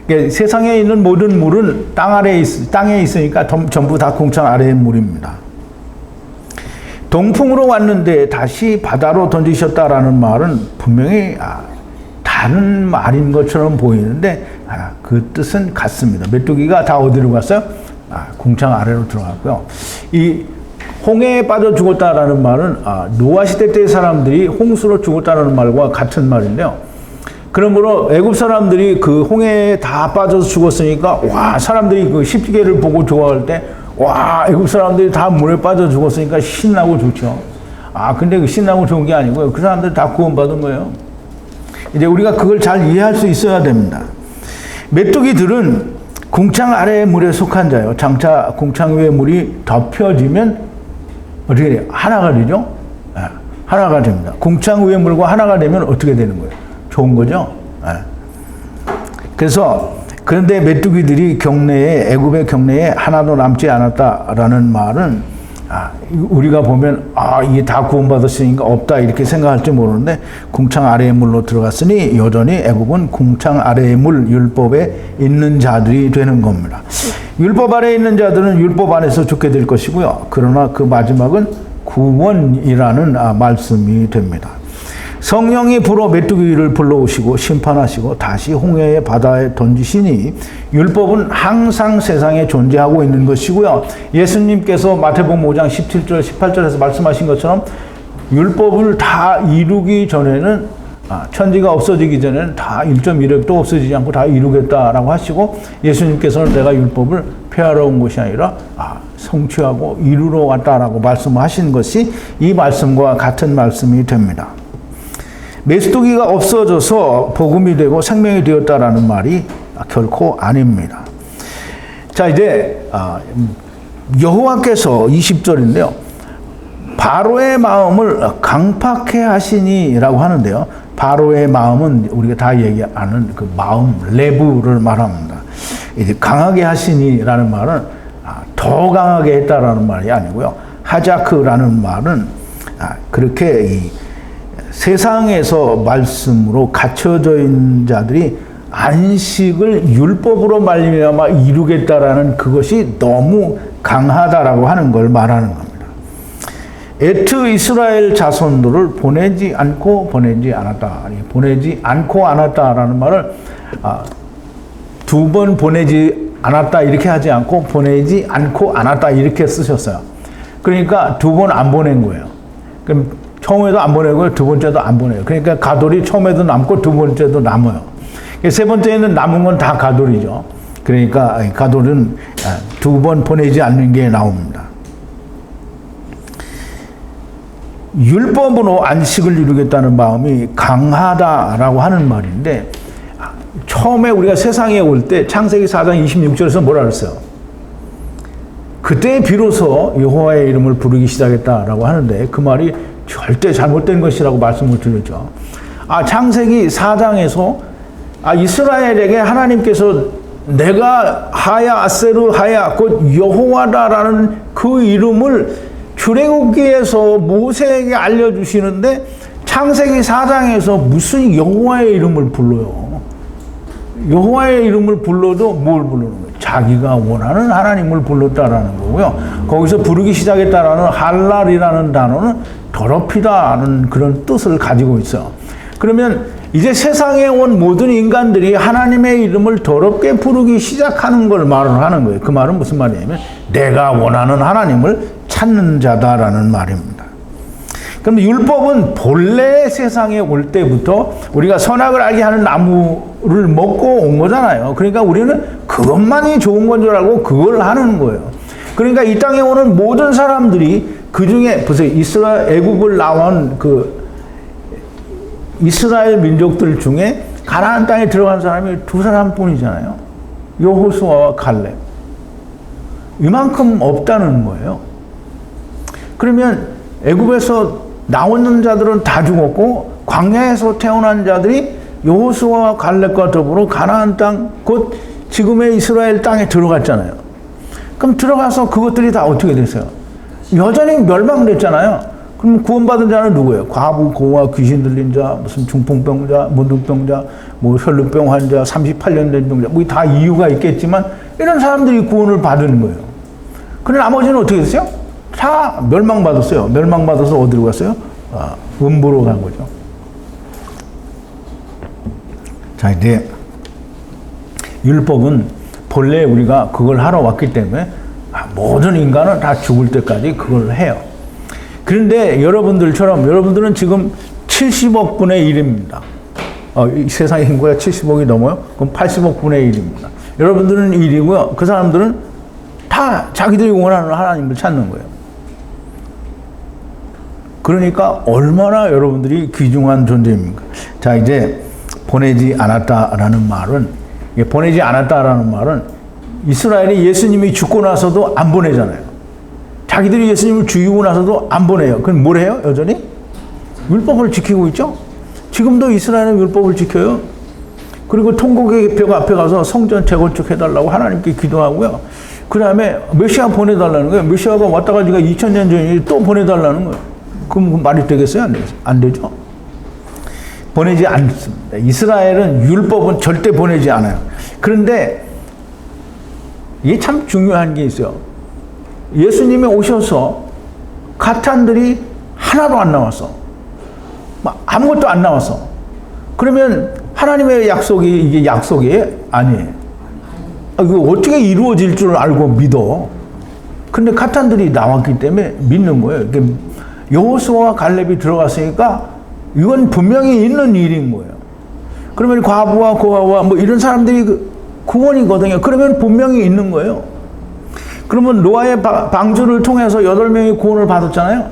[SPEAKER 1] 그러니까 세상에 있는 모든 물은 땅에 있으니까 전부 다 궁창 아래의 물입니다. 동풍으로 왔는데 다시 바다로 던지셨다라는 말은 분명히 다른 말인 것처럼 보이는데 그 뜻은 같습니다. 메뚜기가 다 어디로 갔어요? 궁창 아래로 들어갔고요. 이 홍해에 빠져 죽었다라는 말은 노아 시대 때 사람들이 홍수로 죽었다는 말과 같은 말인데요. 그러므로 애굽 사람들이 그 홍해에 다 빠져서 죽었으니까 사람들이 그 십계를 보고 좋아할 때 애굽 사람들이 다 물에 빠져 죽었으니까 신나고 좋죠. 근데 그 신나고 좋은 게 아니고요. 그 사람들 다 구원받은 거예요. 이제 우리가 그걸 잘 이해할 수 있어야 됩니다. 메뚜기들은 궁창 아래의 물에 속한 자예요. 장차 궁창 위의 물이 덮여지면 어떻게 돼요? 하나가 되죠? 하나가 됩니다. 궁창 위의 물과 하나가 되면 어떻게 되는 거예요? 좋은 거죠? 그런데 메뚜기들이 애굽의 경내에 하나도 남지 않았다라는 말은 우리가 보면 이게 다 구원받았으니까 없다 이렇게 생각할지 모르는데 궁창 아래의 물로 들어갔으니 여전히 애굽은 궁창 아래의 물 율법에 있는 자들이 되는 겁니다. 율법 아래에 있는 자들은 율법 안에서 죽게 될 것이고요. 그러나 그 마지막은 구원이라는 말씀이 됩니다. 성령이 불어 메뚜기를 불러오시고 심판하시고 다시 홍해의 바다에 던지시니 율법은 항상 세상에 존재하고 있는 것이고요. 예수님께서 마태복음 5장 17절 18절에서 말씀하신 것처럼 율법을 다 이루기 전에는 천지가 없어지기 전에는 다 1.1획도 없어지지 않고 다 이루겠다라고 하시고 예수님께서는 내가 율법을 폐하러 온 것이 아니라 성취하고 이루러 왔다라고 말씀하신 것이 이 말씀과 같은 말씀이 됩니다. 메뚜기가 없어져서 복음이 되고 생명이 되었다라는 말이 결코 아닙니다. 자, 이제 여호와께서 20절인데요. 바로의 마음을 강팍해 하시니라고 하는데요. 바로의 마음은 우리가 다 얘기하는 그 마음, 레부를 말합니다. 이제 강하게 하시니라는 말은 더 강하게 했다라는 말이 아니고요. 하자크라는 말은 그렇게 세상에서 말씀으로 갇혀져 있는 자들이 안식을 율법으로 말미암아 이루겠다라는 그것이 너무 강하다라고 하는 걸 말하는 겁니다. 에트 이스라엘 자손들을 보내지 않고 보내지 않았다. 보내지 않고 않았다라는 말을 두 번 보내지 않았다 이렇게 하지 않고 보내지 않고 않았다 이렇게 쓰셨어요. 그러니까 두 번 안 보낸 거예요. 그럼 처음에도 안 보내고요. 두 번째도 안 보내요. 그러니까 가돌이 처음에도 남고 두 번째도 남아요. 세 번째는 남은 건 다 가돌이죠. 그러니까 가돌은 두 번 보내지 않는 게 나옵니다. 율법으로 안식을 이루겠다는 마음이 강하다라고 하는 말인데 처음에 우리가 세상에 올 때 창세기 4장 26절에서 뭐라 그랬어요? 그때 비로소 여호와의 이름을 부르기 시작했다라고 하는데 그 말이 절대 잘못된 것이라고 말씀을 드렸죠. 창세기 4장에서 이스라엘에게 하나님께서 내가 하야 아세르 하야 곧 여호와다라는 그 이름을 출애굽기에서 모세에게 알려주시는데 창세기 4장에서 무슨 여호와의 이름을 불러요? 여호와의 이름을 불러도 뭘 부르는 거예요? 자기가 원하는 하나님을 불렀다라는 거고요. 거기서 부르기 시작했다라는 할랄이라는 단어는 더럽히다는 그런 뜻을 가지고 있어요. 그러면 이제 세상에 온 모든 인간들이 하나님의 이름을 더럽게 부르기 시작하는 걸 말을 하는 거예요. 그 말은 무슨 말이냐면 내가 원하는 하나님을 찾는 자다라는 말입니다. 그럼 율법은 본래 세상에 올 때부터 우리가 선악을 알게 하는 나무를 먹고 온 거잖아요. 그러니까 우리는 그것만이 좋은 건 줄 알고 그걸 하는 거예요. 그러니까 이 땅에 오는 모든 사람들이 그 중에 보세요. 애굽을 나온 그 이스라엘 민족들 중에 가나안 땅에 들어간 사람이 두 사람뿐이잖아요. 여호수아와 갈렙. 이만큼 없다는 거예요. 그러면 애굽에서 나오는 자들은 다 죽었고 광야에서 태어난 자들이 여호수아와 갈렙과 더불어 가나안 땅 곧 지금의 이스라엘 땅에 들어갔잖아요. 그럼 들어가서 그것들이 다 어떻게 됐어요? 여전히 멸망됐잖아요. 그럼 구원받은 자는 누구예요? 과부, 고아, 귀신 들린 자, 무슨 중풍병자, 문둥병자, 뭐 혈루병 환자, 38년 된 병자, 뭐 다 이유가 있겠지만 이런 사람들이 구원을 받은 거예요. 그런데 나머지는 어떻게 됐어요? 다 멸망받았어요. 멸망받아서 어디로 갔어요? 음부로 간 거죠. 자, 이제 율법은 본래 우리가 그걸 하러 왔기 때문에 모든 인간은 다 죽을 때까지 그걸 해요. 그런데 여러분들은 지금 70억 분의 1입니다. 이 세상의 인구가 70억이 넘어요? 그럼 80억 분의 1입니다. 여러분들은 1이고요. 그 사람들은 다 자기들이 원하는 하나님을 찾는 거예요. 그러니까 얼마나 여러분들이 귀중한 존재입니까? 자, 이제 보내지 않았다라는 말은 이스라엘이 예수님이 죽고 나서도 안 보내잖아요. 자기들이 예수님을 죽이고 나서도 안 보내요. 그럼 뭘 해요? 여전히? 율법을 지키고 있죠? 지금도 이스라엘은 율법을 지켜요. 그리고 통곡의 벽 앞에 가서 성전 재건축해달라고 하나님께 기도하고요. 그 다음에 메시아 보내달라는 거예요. 메시아가 왔다가 지가 2000년 전에 또 보내달라는 거예요. 그럼 말이 되겠어요? 안 되죠? 보내지 않습니다. 이스라엘은 율법은 절대 보내지 않아요. 그런데 이게 참 중요한 게 있어요. 예수님이 오셔서 가탄들이 하나도 안 나왔어. 아무것도 안 나왔어. 그러면 하나님의 약속이 이게 약속이 아니에요. 이거 어떻게 이루어질 줄 알고 믿어. 근데 가탄들이 나왔기 때문에 믿는 거예요. 여호수아와 갈렙이 들어갔으니까 이건 분명히 있는 일인 거예요. 그러면 과부와 고아와 뭐 이런 사람들이 구원이거든요. 그러면 분명히 있는 거예요. 그러면 노아의 방주를 통해서 8명이 구원을 받았잖아요.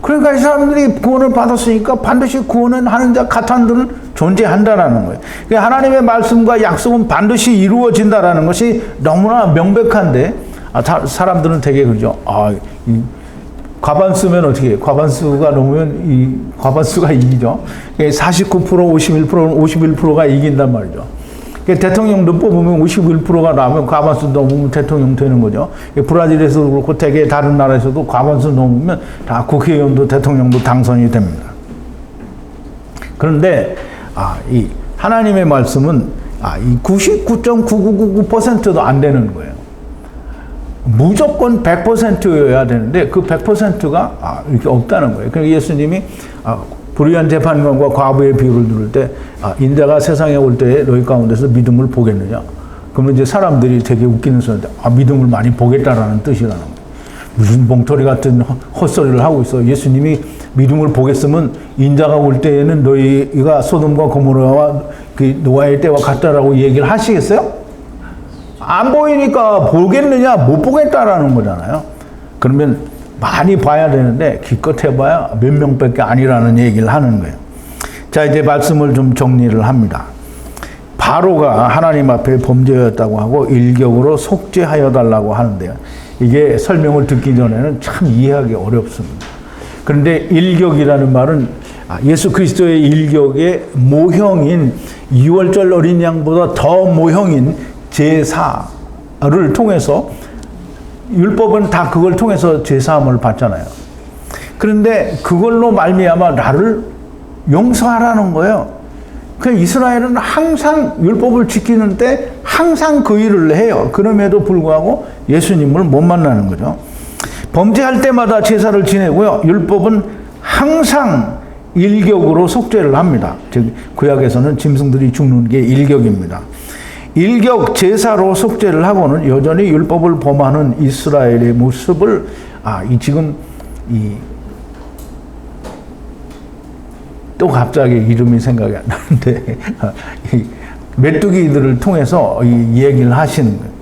[SPEAKER 1] 그러니까 이 사람들이 구원을 받았으니까 반드시 구원은 하는 자 가탄들은 존재한다라는 거예요. 그러니까 하나님의 말씀과 약속은 반드시 이루어진다라는 것이 너무나 명백한데 사람들은 되게 그러죠. 과반수면 어떻게 해요? 과반수가 넘으면 과반수가 이기죠. 49%, 51%가 이긴단 말이죠. 대통령도 뽑으면 51%가 나오면 과반수 넘으면 대통령 되는 거죠. 브라질에서도 그렇고 대개 다른 나라에서도 과반수 넘으면 다 국회의원도 대통령도 당선이 됩니다. 그런데 이 하나님의 말씀은 이 99.9999%도 안 되는 거예요. 무조건 100%여야 되는데 그 100%가 이렇게 없다는 거예요. 그러니까 예수님이 불의한 재판관과 과부의 비유를 들을 때 인자가 세상에 올 때에 너희 가운데서 믿음을 보겠느냐. 그러면 이제 사람들이 되게 웃기는 소리인데 믿음을 많이 보겠다라는 뜻이라는 거예요. 무슨 봉터리 같은 헛소리를 하고 있어. 예수님이 믿음을 보겠으면 인자가 올 때에는 너희가 소돔과 고모라와 그 노아의 때와 같다라고 얘기를 하시겠어요? 안 보이니까 보겠느냐, 못 보겠다라는 거잖아요. 그러면 많이 봐야 되는데 기껏 해봐야 몇 명밖에 아니라는 얘기를 하는 거예요. 자, 이제 말씀을 좀 정리를 합니다. 바로가 하나님 앞에 범죄였다고 하고 일격으로 속죄하여 달라고 하는데요. 이게 설명을 듣기 전에는 참 이해하기 어렵습니다. 그런데 일격이라는 말은 예수 그리스도의 일격의 모형인 6월절 어린 양보다 더 모형인 제사를 통해서, 율법은 다 그걸 통해서 제사함을 받잖아요. 그런데 그걸로 말미암아 나를 용서하라는 거예요. 그 이스라엘은 항상 율법을 지키는데 항상 그 일을 해요. 그럼에도 불구하고 예수님을 못 만나는 거죠. 범죄할 때마다 제사를 지내고요. 율법은 항상 일격으로 속죄를 합니다. 즉 구약에서는 짐승들이 죽는 게 일격입니다. 일격 제사로 속죄를 하고는 여전히 율법을 범하는 이스라엘의 모습을 또 갑자기 이름이 생각이 안 나는데 메뚜기들을 통해서 이 얘기를 하시는 거예요.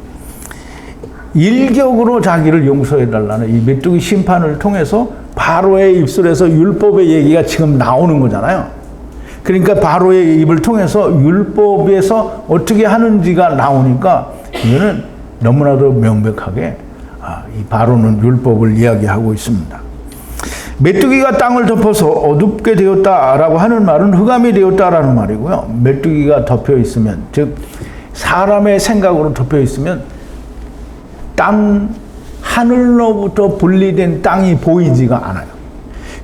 [SPEAKER 1] 일격으로 자기를 용서해달라는 이 메뚜기 심판을 통해서 바로의 입술에서 율법의 얘기가 지금 나오는 거잖아요. 그러니까 바로의 입을 통해서 율법에서 어떻게 하는지가 나오니까 이거는 너무나도 명백하게 이 바로는 율법을 이야기하고 있습니다. 메뚜기가 땅을 덮어서 어둡게 되었다라고 하는 말은 흑암이 되었다라는 말이고요. 메뚜기가 덮여 있으면, 즉 사람의 생각으로 덮여 있으면 하늘로부터 분리된 땅이 보이지가 않아요.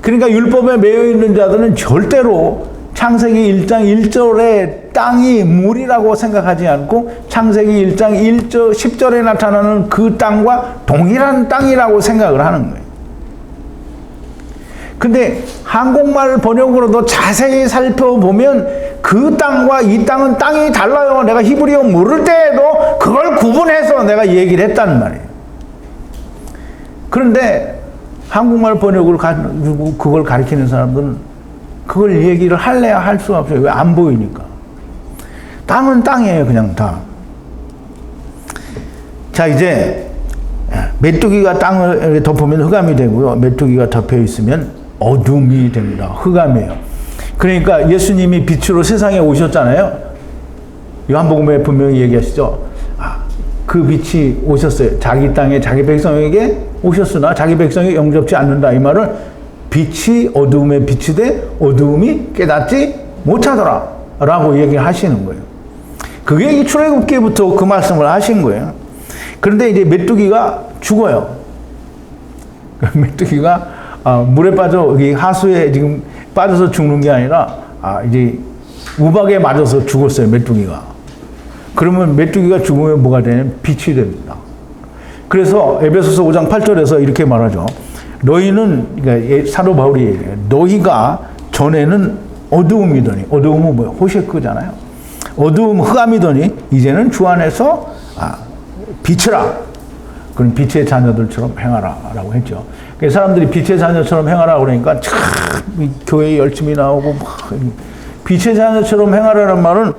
[SPEAKER 1] 그러니까 율법에 매여 있는 자들은 절대로 창세기 1장 1절에 땅이 물이라고 생각하지 않고 창세기 1장 1절 10절에 나타나는 그 땅과 동일한 땅이라고 생각을 하는 거예요. 근데 한국말 번역으로도 자세히 살펴보면 그 땅과 이 땅은 땅이 달라요. 내가 히브리어 모를 때에도 그걸 구분해서 내가 얘기를 했단 말이에요. 그런데 한국말 번역을 가지고 그걸 가리키는 사람들은 그걸 얘기를 할래야 할 수가 없어요. 왜? 안 보이니까. 땅은 땅이에요, 그냥 다. 자, 이제 메뚜기가 땅을 덮으면 흑암이 되고요. 메뚜기가 덮여 있으면 어둠이 됩니다. 흑암이에요. 그러니까 예수님이 빛으로 세상에 오셨잖아요. 요한복음에 분명히 얘기하시죠. 그 빛이 오셨어요. 자기 땅에 자기 백성에게 오셨으나 자기 백성이 영접지 않는다. 이 말은 빛이 어두움에 빛이 돼 어두움이 깨닫지 못하더라 라고 얘기하시는 거예요. 그게 출애굽기부터 그 말씀을 하신 거예요. 그런데 이제 메뚜기가 죽어요. 메뚜기가 물에 빠져 여기 하수에 지금 빠져서 죽는 게 아니라 이제 우박에 맞아서 죽었어요. 메뚜기가. 그러면 메뚜기가 죽으면 뭐가 되냐면 빛이 됩니다. 그래서 에베소서 5장 8절에서 이렇게 말하죠. 너희는, 그러니까 사도 바울이 얘기해요. 너희가 전에는 어두움이더니, 어두움은 뭐예요? 호셰크잖아요. 어두움 흑암이더니 이제는 주 안에서 빛이라. 그럼 빛의 자녀들처럼 행하라 라고 했죠. 사람들이 빛의 자녀처럼 행하라 그러니까 참 교회에 열심히 나오고 빛의 자녀처럼 행하라는 말은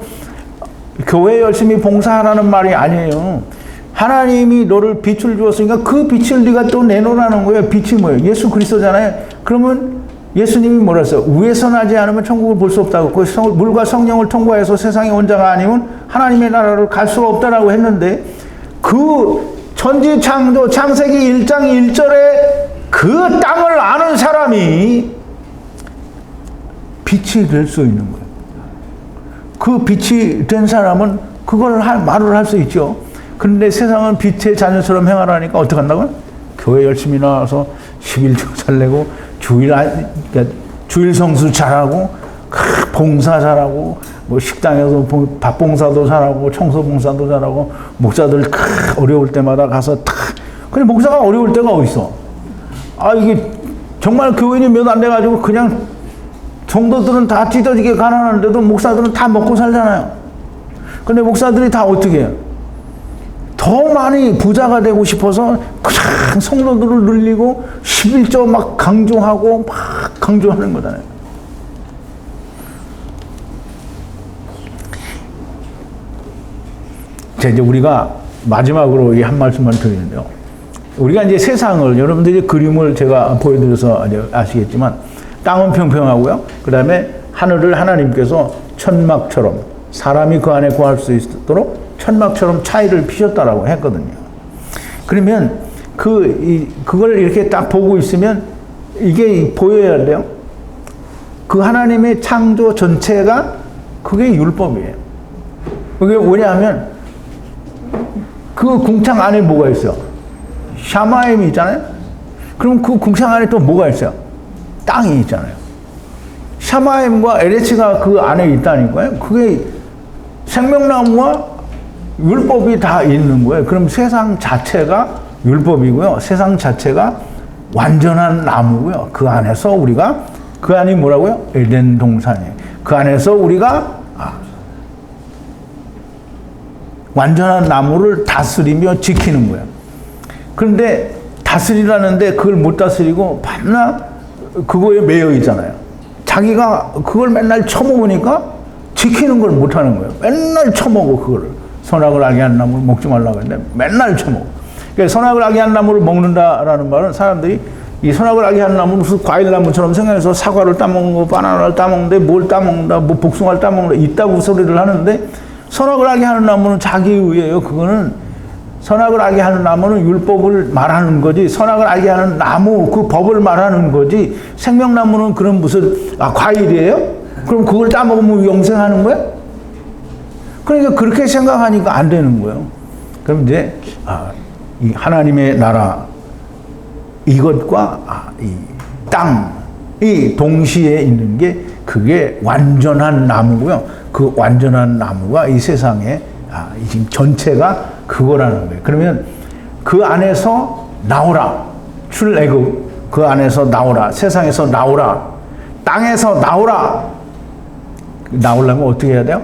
[SPEAKER 1] 교회에 열심히 봉사하라는 말이 아니에요. 하나님이 너를 빛을 주었으니까 그 빛을 네가 또 내놓으라는 거예요. 빛이 뭐예요? 예수 그리스도잖아요. 그러면 예수님이 뭐라 했어요? 위에서 나지 않으면 천국을 볼 수 없다고. 그 물과 성령을 통과해서 세상의 원자가 아니면 하나님의 나라를 갈 수가 없다라고 했는데 그 천지창조 창세기 1장 1절에 그 땅을 아는 사람이 빛이 될 수 있는 거예요. 그 빛이 된 사람은 그걸 말을 할 수 있죠. 그런데 세상은 빛의 자녀처럼 행하라니까 어떻게 한다고요? 교회 열심히 나와서 11조 잘 내고 주일 성수 잘하고 봉사 잘하고 뭐 식당에서 밥 봉사도 잘하고 청소 봉사도 잘하고 목사들 어려울 때마다 가서 근데 목사가 어려울 때가 어디 있어? 이게 정말 교인이 몇 안 돼가지고 그냥 성도들은 다 찢어지게 가난한데도 목사들은 다 먹고 살잖아요. 근데 목사들이 다 어떻게 해요? 더 많이 부자가 되고 싶어서 그냥 성도들을 늘리고 11조 막 강조하고 막 강조하는 거잖아요. 자, 이제 우리가 마지막으로 이 한 말씀만 드리는데요. 우리가 이제 세상을, 여러분들이 그림을 제가 보여드려서 아시겠지만, 땅은 평평하고요. 그 다음에 하늘을 하나님께서 천막처럼, 사람이 그 안에 거할 수 있도록 천막처럼 차이를 피셨다라고 했거든요. 그러면 그걸 이렇게 딱 보고 있으면 이게 보여야 돼요. 그 하나님의 창조 전체가 그게 율법이에요. 그게 뭐냐면 그 궁창 안에 뭐가 있어요? 샤마임이 있잖아요. 그럼 그 궁창 안에 또 뭐가 있어요? 땅이 있잖아요. 샤마임과 에레치가 그 안에 있다는 거예요. 그게 생명나무와 율법이 다 있는 거예요. 그럼 세상 자체가 율법이고요. 세상 자체가 완전한 나무고요. 그 안에서 우리가, 그 안이 뭐라고요? 에덴 동산이에요. 그 안에서 우리가 완전한 나무를 다스리며 지키는 거예요. 그런데 다스리라는데 그걸 못 다스리고 밤낮 그거에 매여 있잖아요. 자기가 그걸 맨날 처먹으니까 지키는 걸 못 하는 거예요. 맨날 처먹어, 그거를. 선악을 알게 하는 나무를 먹지 말라고 했는데 맨날 처먹어. 그러니까 선악을 알게 하는 나무를 먹는다라는 말은 사람들이 이 선악을 알게 하는 나무는 무슨 과일나무처럼 생각해서 사과를 따먹는 거, 바나나를 따먹는데 뭘 따먹는다, 뭐 복숭아를 따먹는다, 있다고 소리를 하는데 선악을 알게 하는 나무는 자기 의예요. 그거는 선악을 알게 하는 나무는 율법을 말하는 거지, 선악을 알게 하는 나무, 그 법을 말하는 거지, 생명나무는 그런 무슨, 과일이에요? 그럼 그걸 따먹으면 영생하는 거야? 그러니까 그렇게 생각하니까 안 되는 거예요. 그럼 이제, 이 하나님의 나라, 이것과 이 땅이 동시에 있는 게 그게 완전한 나무고요. 그 완전한 나무가 이 세상에 지금 전체가 그거라는 거예요. 그러면 그 안에서 나오라. 출애굽 그 안에서 나오라. 세상에서 나오라. 땅에서 나오라. 나오려면 어떻게 해야 돼요?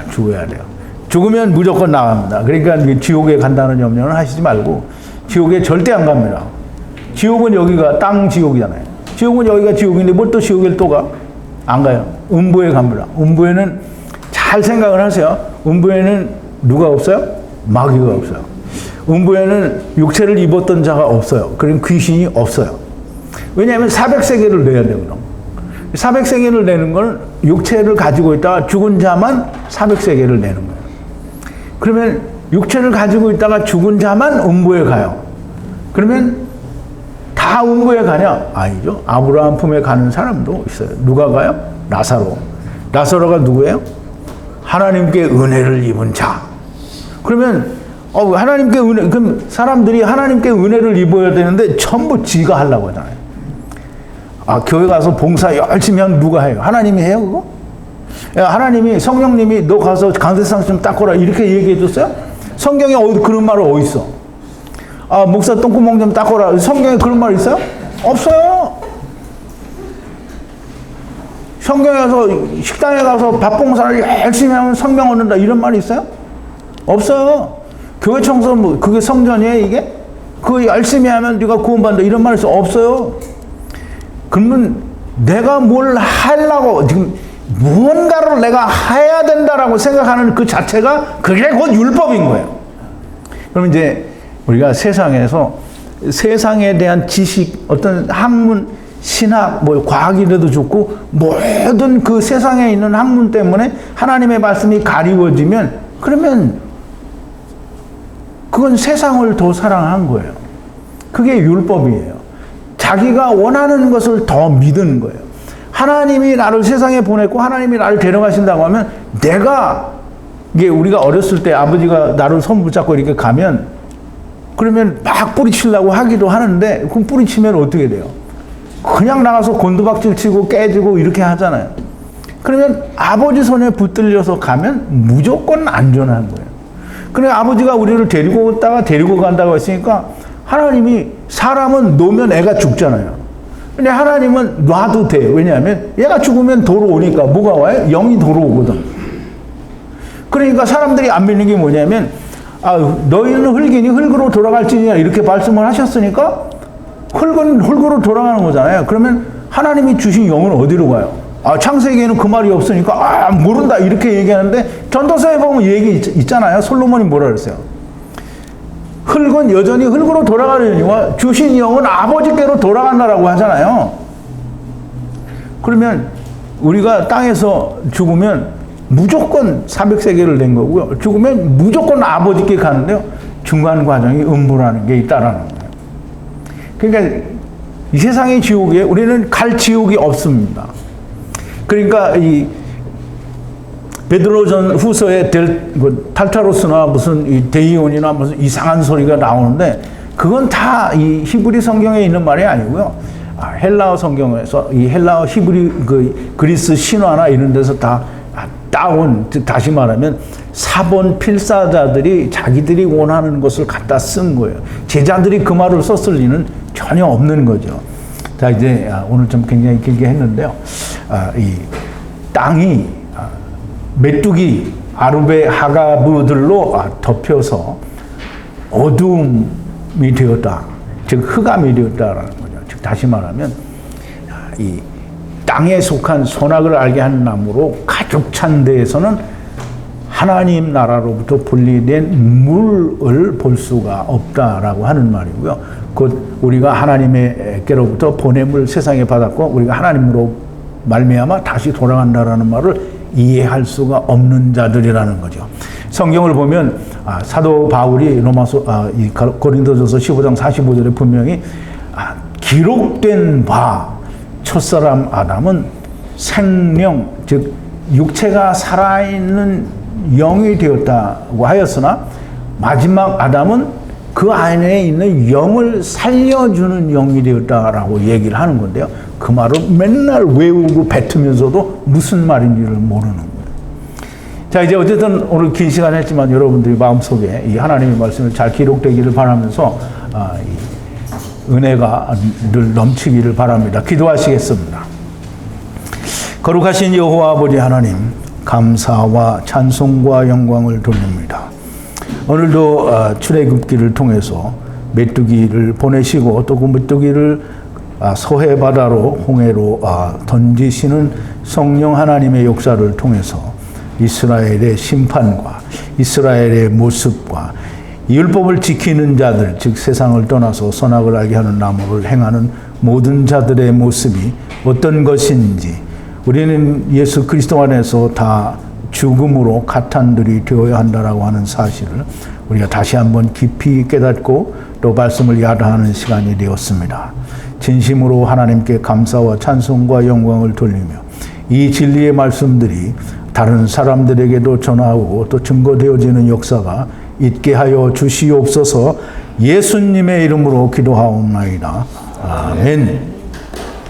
[SPEAKER 1] 죽어야 돼요. 죽으면 무조건 나갑니다. 그러니까 지옥에 간다는 염려는 하시지 말고 지옥에 절대 안 갑니다. 지옥은 여기가 땅 지옥이잖아요. 지옥은 여기가 지옥인데 뭘 또 지옥에 또 가? 안 가요. 음부에 갑니다. 음부에는 잘 생각을 하세요. 음부에는 누가 없어요? 마귀가 없어요. 음부에는 육체를 입었던 자가 없어요. 그럼 귀신이 없어요. 왜냐하면 400세계를 내야 되거든. 400세계를 내는 건 육체를 가지고 있다가 죽은 자만 400세계를 내는 거예요. 그러면 육체를 가지고 있다가 죽은 자만 음부에 가요. 그러면 다 음부에 가냐? 아니죠. 아브라함 품에 가는 사람도 있어요. 누가 가요? 라사로. 라사로가 누구예요? 하나님께 은혜를 입은 자. 그러면 하나님께 은혜, 그럼 사람들이 하나님께 은혜를 입어야 되는데 전부 지가 하려고 하잖아요. 교회 가서 봉사 열심히 하면 누가 해요? 하나님이 해요, 그거? 하나님이, 성령님이 너 가서 강대상 좀 닦아라 이렇게 얘기해 줬어요? 성경에 그런 말 어디 있어? 목사 똥구멍 좀 닦아라. 성경에 그런 말 있어요? 없어요. 성경에 가서 식당에 가서 밥 봉사를 열심히 하면 성령 얻는다 이런 말이 있어요? 없어요. 교회 청소 그게 성전이에요, 이게? 그거 열심히 하면 네가 구원받는다 이런 말이 있어? 없어요. 그러면 내가 뭘 하려고 지금 무언가를 내가 해야 된다라고 생각하는 그 자체가 그게 곧 율법인 거예요. 그럼 이제 우리가 세상에서 세상에 대한 지식, 어떤 학문, 신학, 과학이라도 좋고 모든 그 세상에 있는 학문 때문에 하나님의 말씀이 가리워지면 그러면 그건 세상을 더 사랑한 거예요. 그게 율법이에요. 자기가 원하는 것을 더 믿는 거예요. 하나님이 나를 세상에 보냈고 하나님이 나를 데려가신다고 하면 이게 우리가 어렸을 때 아버지가 나를 손 붙잡고 이렇게 가면 그러면 막 뿌리치려고 하기도 하는데 그럼 뿌리치면 어떻게 돼요? 그냥 나가서 곤두박질 치고 깨지고 이렇게 하잖아요. 그러면 아버지 손에 붙들려서 가면 무조건 안전한 거예요. 그래 아버지가 우리를 데리고 간다고 했으니까 하나님이 사람은 놓으면 애가 죽잖아요. 근데 하나님은 놔도 돼요. 왜냐하면 얘가 죽으면 도로 오니까 뭐가 와요? 영이 도로 오거든. 그러니까 사람들이 안 믿는 게 뭐냐면 너희는 흙이니 흙으로 돌아갈지니라 이렇게 말씀을 하셨으니까 흙은 흙으로 돌아가는 거잖아요. 그러면 하나님이 주신 영은 어디로 가요? 창세기에는 그 말이 없으니까 모른다 이렇게 얘기하는데 전도서에 보면 얘기 있잖아요. 솔로몬이 뭐라 그랬어요? 흙은 여전히 흙으로 돌아가는 이유와 주신 영은 아버지께로 돌아간다라고 하잖아요. 그러면 우리가 땅에서 죽으면 무조건 400세계를 낸 거고요. 죽으면 무조건 아버지께 가는데요. 중간 과정이 음부라는 게 있다라는 거예요. 그러니까 이 세상의 지옥에 우리는 갈 지옥이 없습니다. 그러니까 이 베드로전 후서에 탈타로스나 무슨 이 데이온이나 무슨 이상한 소리가 나오는데 그건 다 이 히브리 성경에 있는 말이 아니고요. 헬라어 성경에서 이 헬라어 히브리 그리스 신화나 이런 데서 다 따온, 다시 말하면 사본 필사자들이 자기들이 원하는 것을 갖다 쓴 거예요. 제자들이 그 말을 썼을 리는 전혀 없는 거죠. 자, 이제 오늘 좀 굉장히 길게 했는데요. 이 땅이 메뚜기 아르베 하가브들로 덮여서 어둠이 되었다. 즉 흑암이 되었다라는 거죠. 즉 다시 말하면 이 땅에 속한 선악을 알게 하는 나무로 가득 찬 데에서는 하나님 나라로부터 분리된 물을 볼 수가 없다라고 하는 말이고요. 곧 우리가 하나님께로부터 보냄을 세상에 받았고 우리가 하나님으로 말미암아 다시 돌아간다라는 말을 이해할 수가 없는 자들이라는 거죠. 성경을 보면 사도 바울이 고린도전서 15장 45절에 분명히 기록된 바 첫사람 아담은 생명, 즉 육체가 살아있는 영이 되었다고 하였으나 마지막 아담은 그 안에 있는 영을 살려주는 영이 되었다라고 얘기를 하는 건데요. 그 말을 맨날 외우고 뱉으면서도 무슨 말인지를 모르는 거예요. 자, 이제 어쨌든 오늘 긴 시간 했지만 여러분들이 마음속에 이 하나님의 말씀을 잘 기록되기를 바라면서 은혜가 늘 넘치기를 바랍니다. 기도하시겠습니다. 거룩하신 여호와 아버지 하나님, 감사와 찬송과 영광을 돌립니다. 오늘도 출애굽기를 통해서 메뚜기를 보내시고 또 그 메뚜기를 서해 바다로 홍해로 던지시는 성령 하나님의 역사를 통해서 이스라엘의 심판과 이스라엘의 모습과 율법을 지키는 자들, 즉 세상을 떠나서 선악을 알게 하는 나무를 행하는 모든 자들의 모습이 어떤 것인지 우리는 예수 그리스도 안에서 다 죽음으로 가탄들이 되어야 한다라고 하는 사실을 우리가 다시 한번 깊이 깨닫고 또 말씀을 야다하는 시간이 되었습니다. 진심으로 하나님께 감사와 찬송과 영광을 돌리며 이 진리의 말씀들이 다른 사람들에게도 전하고 또 증거되어지는 역사가 있게 하여 주시옵소서. 예수님의 이름으로 기도하옵나이다. 아멘.